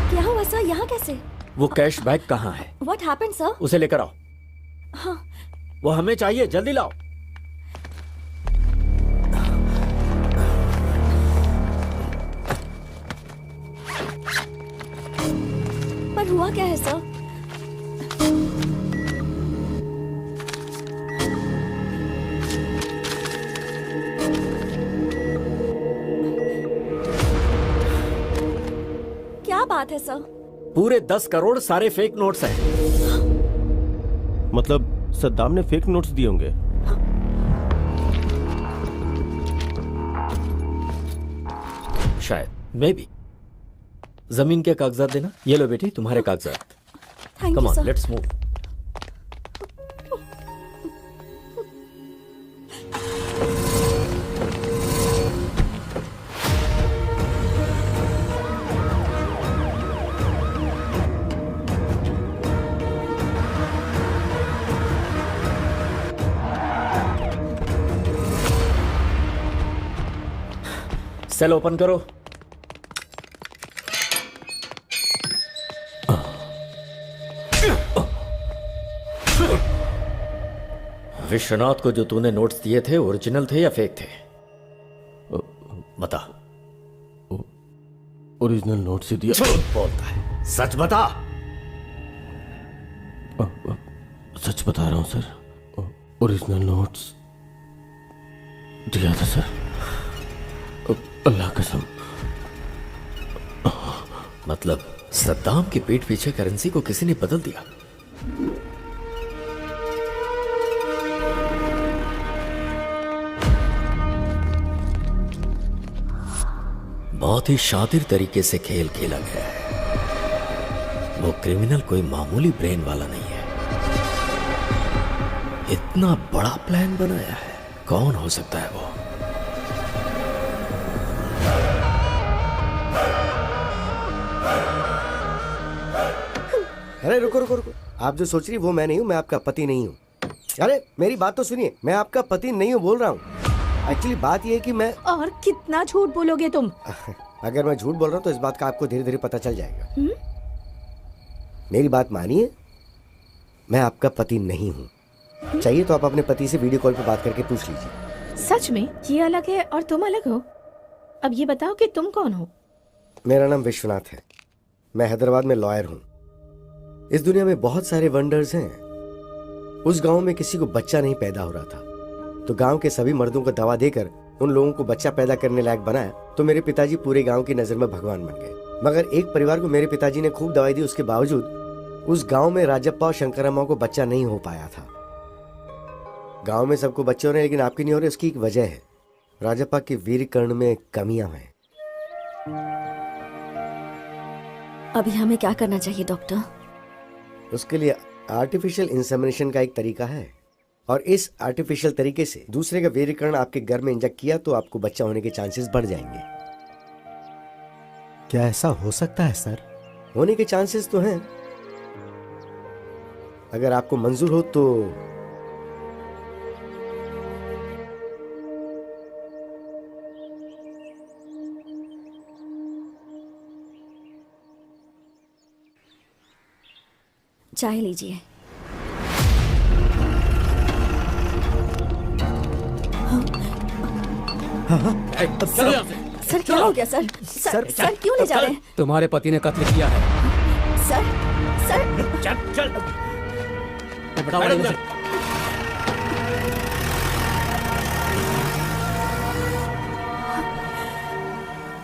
क्या हुआ सर, यहाँ कैसे? वो कैश बैग कहाँ है? What happened, sir? उसे लेकर आओ। हाँ। वो हमें चाहिए, जल्दी लाओ। पर हुआ क्या है सर? क्या बात है सर? पूरे 10 करोड़ सारे फेक नोट्स हैं। मतलब सद्दाम ने फेक नोट्स दिए होंगे। शायद, मे बी। जमीन के कागजात देना। ये लो बेटी, तुम्हारे कागजात। Come on, let's move. Cell open करो। विश्वनाथ को जो तूने नोट्स दिए थे ओरिजिनल थे या फेक थे? बता। ओरिजिनल नोट से दिया। बोलता है, सच बता। सच बता रहा हूं सर, ओरिजिनल नोट्स दिया था सर, अल्लाह कसम। मतलब सद्दाम के पीठ पीछे करेंसी को किसी ने बदल दिया। बहुत ही शातिर तरीके से खेल खेला गया है। वो क्रिमिनल कोई मामूली ब्रेन वाला नहीं है। इतना बड़ा प्लान बनाया है। कौन हो सकता है वो? अरे रुको रुको रुको, आप जो सोच रही वो मैं नहीं हूँ, मैं आपका पति नहीं हूँ। अरे मेरी बात तो सुनिए, मैं आपका पति नहीं हूँ बोल रहा हूँ। एक्चुअली बात ये है कि मैं और कितना झूठ बोलोगे तुम? अगर मैं झूठ बोल रहा हूँ तो इस बात का आपको धीरे धीरे पता चल जाएगा। मेरी बात मानिए, मैं आपका पति नहीं हूँ। चाहिए तो आप अपने पति से वीडियो कॉल पे बात करके पूछ लीजिए। सच में ये अलग है और तुम अलग हो? अब ये बताओ कि तुम कौन हो? मेरा नाम विश्वनाथ है। मैं हैदराबाद में लॉयर हूँ। इस दुनिया में बहुत सारे वंडर्स हैं। उस गांव में किसी को बच्चा नहीं पैदा हो रहा था, तो गांव के सभी मर्दों को दवा देकर उन लोगों को बच्चा पैदा करने लायक बनाया। तो मेरे पिताजी पूरे गांव की नजर में भगवान बन गए। मगर एक परिवार को मेरे पिताजी ने खूब दवाई दी, उसके बावजूद उस गांव में राजप्पा और शंकरम्मा को बच्चा नहीं हो पाया था। गांव में सबको बच्चे हो रहे हैं लेकिन आपकी नहीं हो रहे। उसकी एक वजह है, राजप्पा के वीर्य कर्ण में कमियां हैं। अभी हमें क्या करना चाहिए डॉक्टर? उसके लिए आर्टिफिशियल इंसेमिनेशन का एक तरीका है, और इस आर्टिफिशियल तरीके से दूसरे का वीर्यकर्ण आपके घर में इंजेक्ट किया तो आपको बच्चा होने के चांसेस बढ़ जाएंगे। क्या ऐसा हो सकता है सर? होने के चांसेस तो हैं। अगर आपको मंजूर हो तो चाय लीजिए। सर क्या हो गया सर? सर क्यों ले जा रहे हैं? तुम्हारे पति ने कत्ल किया है। सर चल चल बताओ मुझे।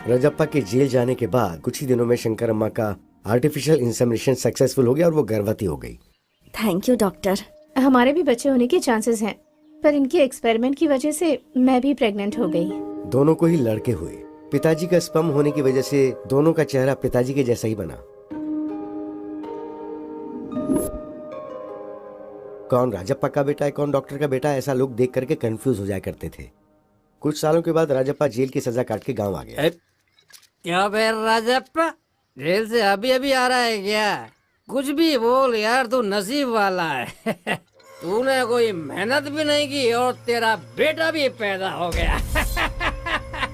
राजप्पा के जेल जाने के बाद कुछ ही दिनों में शंकरम्मा का आर्टिफिशियल इंसेमिनेशन सक्सेसफुल हो गया और वो गर्भवती हो गई। Thank you doctor. हमारे भी बच्चे होने के चांसेस हैं, पर इनके एक्सपेरिमेंट की वजह से मैं भी प्रेग्नेंट हो गई। दोनों को ही लड़के हुए। पिताजी का स्पर्म होने की वजह से दोनों का चेहरा पिताजी के जैसा ही बना। कौन राजप्पा का बेटा है, कौन डॉक्टर का बेटा है, ऐसा लोग देख करके कंफ्यूज हो जाया करते थे। कुछ सालों के बाद राजप्पा जेल की सजा काट के गांव आ गया। क्या फिर राजप्पा जेल से अभी अभी आ रहा है क्या? कुछ भी बोल यार, तू नसीब वाला है। तूने कोई मेहनत भी नहीं की और तेरा बेटा भी पैदा हो गया।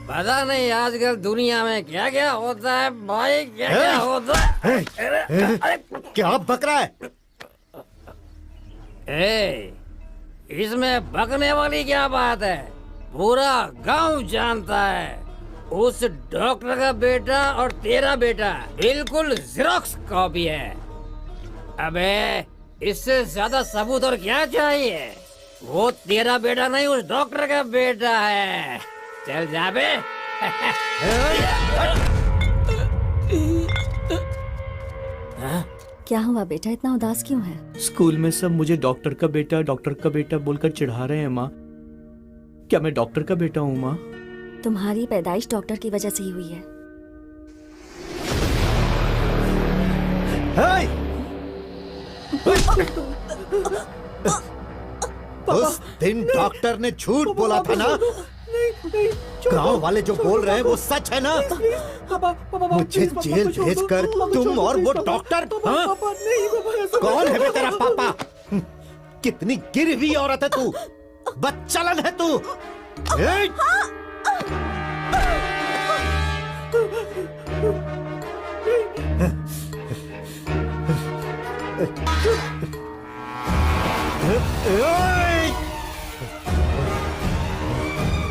पता नहीं आजकल दुनिया में क्या क्या होता है भाई, क्या क्या होता है। क्या बक रहा है? इसमें बकने वाली क्या बात है? पूरा गांव जानता है उस डॉक्टर का बेटा और तेरा बेटा बिल्कुल ज़ेरॉक्स कॉपी है। अबे इससे ज्यादा सबूत और क्या चाहिए? वो तेरा बेटा नहीं, उस डॉक्टर का बेटा है। चल जा बे। क्या हुआ बेटा, इतना उदास क्यों है? स्कूल में सब मुझे डॉक्टर का बेटा बोलकर चिढ़ा रहे हैं माँ। क्या मैं डॉक्टर का बेटा हूँ माँ? तुम्हारी पैदाइश डॉक्टर की वजह से ही हुई है। उस दिन डॉक्टर ने झूठ बोला था ना? गांव वाले जो बोल रहे हैं वो सच है ना? मुझे जेल भेजकर तुम और वो डॉक्टर, हाँ? कौन है बे तेरा पापा? कितनी गिरी हुई औरत है तू, बदचलन है तू।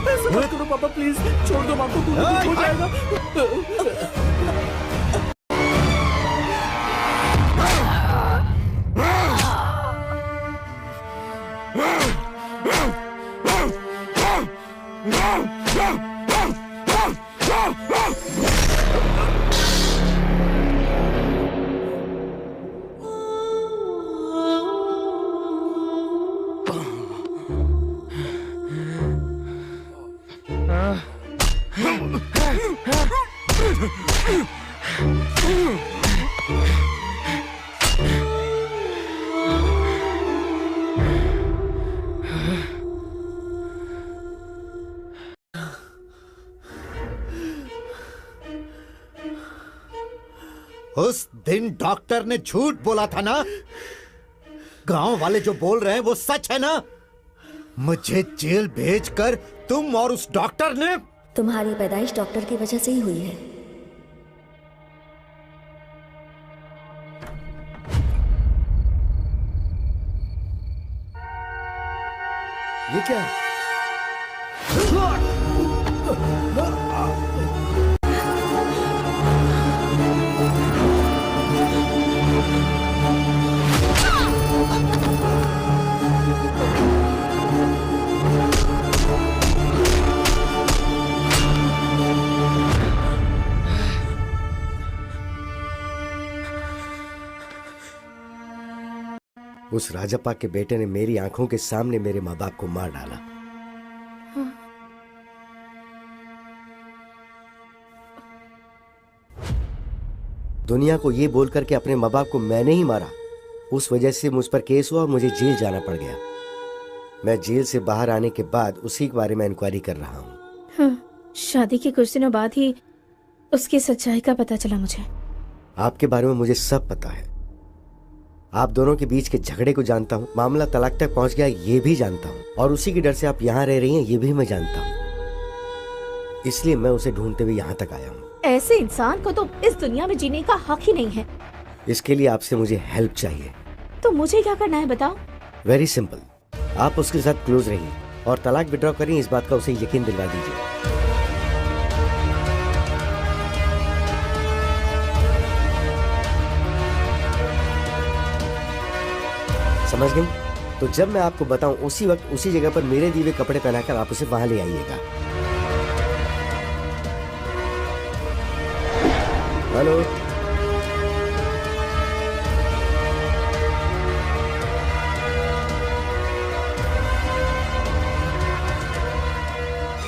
ऐसा मत करो पापा, प्लीज छोड़ दो, माँ को कुछ हो जाएगा। उस दिन डॉक्टर ने झूठ बोला था ना? गांव वाले जो बोल रहे हैं वो सच है ना? मुझे जेल भेजकर तुम और उस डॉक्टर ने... तुम्हारी पैदाइश डॉक्टर की वजह से ही हुई है। ये क्या है? उस राजप्पा के बेटे ने मेरी आंखों के सामने मेरे माँ बाप को मार डाला। दुनिया को ये बोलकर के अपने माँ बाप को मैंने ही मारा, उस वजह से मुझ पर केस हुआ और मुझे जेल जाना पड़ गया। मैं जेल से बाहर आने के बाद उसी के बारे में इंक्वायरी कर रहा हूँ। हाँ, शादी के कुछ दिनों बाद ही उसकी सच्चाई का पता चला मुझे। आपके बारे में मुझे सब पता है। आप दोनों के बीच के झगड़े को जानता हूँ, मामला तलाक तक पहुंच गया ये भी जानता हूँ, और उसी के डर से आप यहाँ रह रही हैं ये भी मैं जानता हूँ। इसलिए मैं उसे ढूंढते हुए यहाँ तक आया हूँ। ऐसे इंसान को तो इस दुनिया में जीने का हक ही नहीं है। इसके लिए आपसे मुझे हेल्प चाहिए। तो मुझे क्या करना है बताओ? वेरी सिंपल, आप उसके साथ क्लोज रहिए और तलाक विड्रॉ करिए, इस बात का उसे यकीन दिलवा दीजिए। समझ गई? तो जब मैं आपको बताऊं उसी वक्त उसी जगह पर मेरे दिए हुए कपड़े पहनाकर आप उसे वहां ले आइएगा। हेलो,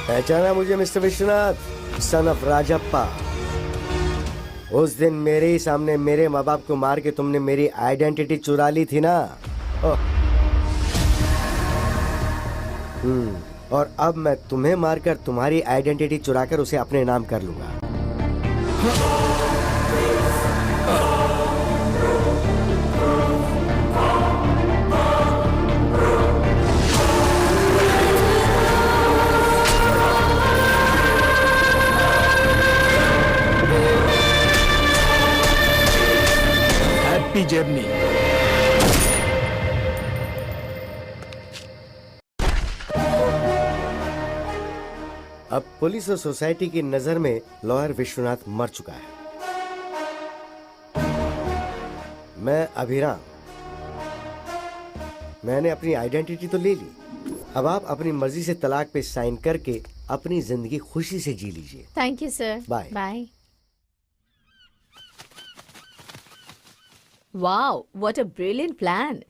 पहचाना मुझे mister Vishwanath, son of Rajappa? उस दिन मेरे ही सामने मेरे माँ बाप को मार के तुमने मेरी आइडेंटिटी चुरा ली थी ना? और अब मैं तुम्हें मारकर तुम्हारी आइडेंटिटी चुराकर उसे अपने नाम कर लूंगा। Happy journey. अब पुलिस और सोसाइटी की नजर में लॉयर विश्वनाथ मर चुका है। मैं अभिराम, मैंने अपनी आइडेंटिटी तो ले ली, अब आप अपनी मर्जी से तलाक पे साइन करके अपनी जिंदगी खुशी से जी लीजिए। Thank you sir. Bye bye. Wow, what a brilliant plan.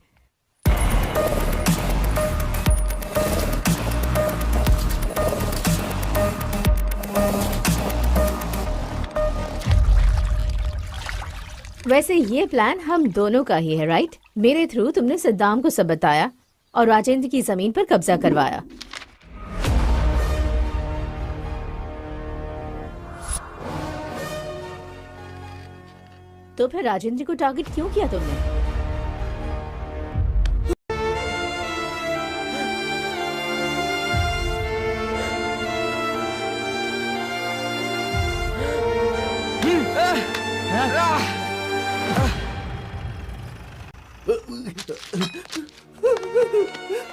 वैसे ये प्लान हम दोनों का ही है, राइट? मेरे थ्रू तुमने सद्दाम को सब बताया और राजेंद्र की जमीन पर कब्जा करवाया। तो फिर राजेंद्र को टारगेट क्यों किया तुमने?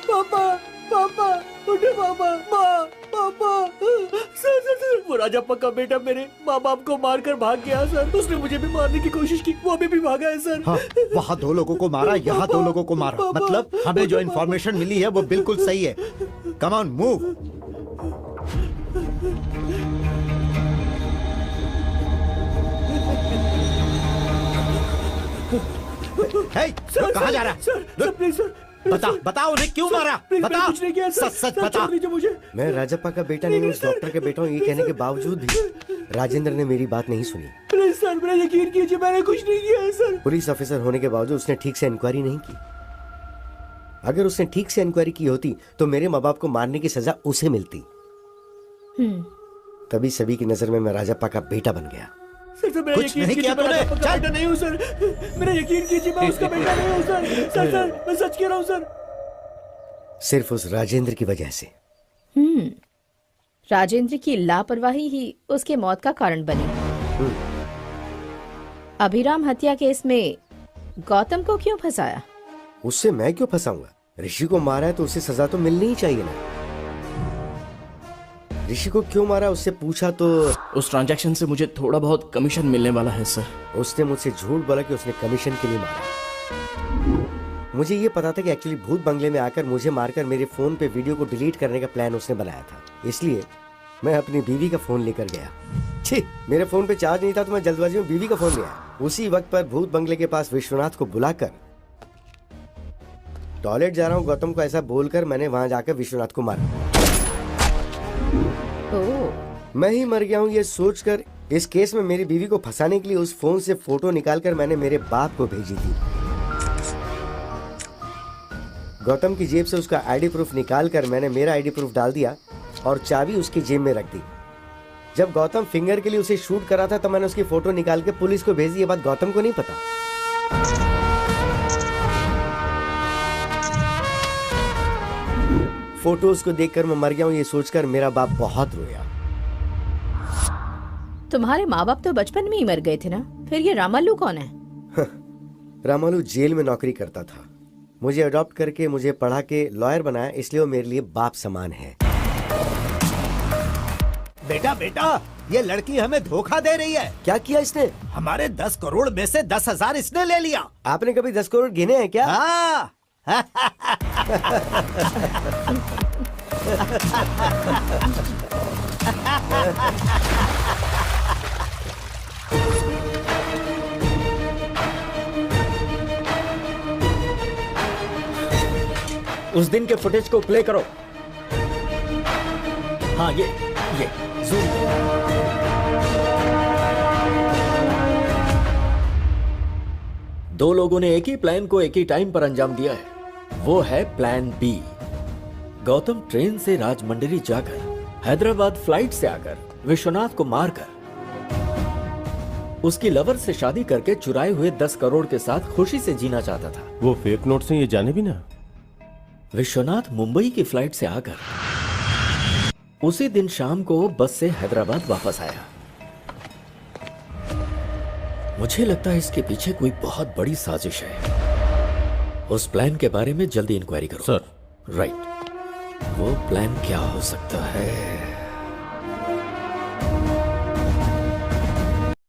पापा, पापा, उठे पापा, माँ, पापा। सर, सर, सर, वो राजप्पा का बेटा मेरे माँ बाप को मारकर भाग गया सर। उसने मुझे भी मारने की कोशिश की, वो अभी भी भागा है सर। हाँ, वहाँ 2 लोगों को मारा, यहाँ 2 लोगों को मारा। मतलब हमें जो इन्फॉर्मेशन मिली है वो बिल्कुल सही है। Come on, move. कहाँ जा रहा है? सर, प्लीज सर, बता उन्हें क्यों मारा? बता, कुछ नहीं किया सर। सच बता। मुझे। मैं राजप्पा का बेटा नहीं हूँ, उस डॉक्टर के बेटा हूँ। ये कहने के बावजूद भी राजेंद्र ने मेरी बात नहीं सुनी। प्लीज सर, मेरा यकीन कीजिए, मैंने कुछ नहीं किया है सर। पुलिस ऑफिसर होने के बावजूद उसने ठीक से इंक्वायरी नहीं की। अगर उसने ठीक से इंक्वायरी की होती तो मेरे माँ बाप को मारने की सजा उसे मिलती। तभी सभी की नजर में मैं राजप्पा का बेटा बन गया। सर सर मेरा कुछ यकीन नहीं कीजिए, किया मैं तूने? आपका चल। बेटा नहीं हूँ सर, मेरा यकीन कीजिए, मैं उसका बेटा नहीं हूँ सर। सर सर मैं सच कह रहा हूँ सर। सिर्फ उस राजेंद्र की वजह से। राजेंद्र की लापरवाही ही उसके मौत का कारण बनी। अभिराम हत्या केस में गौतम को क्यों फंसाया? उससे मैं क्यों फंसाऊंगा? ऋषि को मारा है तो उसे सजा तो मिलनी ही चाहिए ना। ऋषि को क्यों मारा उससे पूछा तो उस ट्रांजैक्शन से मुझे थोड़ा बहुत कमीशन मिलने वाला है सर। उसने मुझसे झूठ बोला कि उसने कमीशन के लिए मारा। मुझे ये पता था कि एक्चुअली भूत बंगले में आकर मुझे मारकर मेरे फोन पे वीडियो को डिलीट करने का प्लान उसने बनाया था। इसलिए मैं अपनी बीवी का फोन लेकर गया। छी, मेरे फोन पे चार्ज नहीं था तो मैं जल्दबाजी में बीवी का फोन लिया। उसी वक्त पर भूत बंगले के पास विश्वनाथ को बुलाकर टॉयलेट जा रहा हूँ गौतम को ऐसा बोलकर मैंने वहां जाकर विश्वनाथ को मारा। मैं ही मर गया हूँ ये सोचकर इस केस में मेरी बीवी को फंसाने के लिए उस फोन से फोटो निकालकर मैंने मेरे बाप को भेजी थी। गौतम की जेब से उसका आईडी प्रूफ निकालकर मैंने मेरा आईडी प्रूफ डाल दिया और चाबी उसकी जेब में रख दी। जब गौतम फिंगर के लिए उसे शूट करा था तब मैंने उसकी फोटो निकाल के पुलिस को भेजी। ये बात गौतम को नहीं पता। फोटोज को देखकर मैं मर गया हूँ ये सोचकर मेरा बाप बहुत रोया। तुम्हारे माँ बाप तो बचपन में ही मर गए थे ना, फिर ये रामालू कौन है? रामालू जेल में नौकरी करता था। मुझे अडॉप्ट करके मुझे पढ़ा के लॉयर बनाया, इसलिए वो मेरे लिए बाप समान है। बेटा बेटा, ये लड़की हमें धोखा दे रही है। क्या किया इसने? हमारे 10 करोड़ में से 10,000 इसने ले लिया। आपने कभी 10 करोड़ गिने हैं क्या? हाँ। उस दिन के फुटेज को प्ले करो। हाँ ये जूम। दो लोगों ने एक ही प्लान को एक ही टाइम पर अंजाम दिया है, वो है प्लान बी। गौतम ट्रेन से राजमंड्री जाकर हैदराबाद फ्लाइट से आकर विश्वनाथ को मारकर उसकी लवर से शादी करके चुराए हुए 10 करोड़ के साथ खुशी से जीना चाहता था। वो फेक नोट से ये जाने भी ना। विश्वनाथ मुंबई की फ्लाइट से आकर उसी दिन शाम को बस से हैदराबाद वापस आया। मुझे लगता है इसके पीछे कोई बहुत बड़ी साजिश है। उस प्लान के बारे में जल्दी इंक्वायरी करो। सर। राइट। वो प्लान क्या हो सकता है?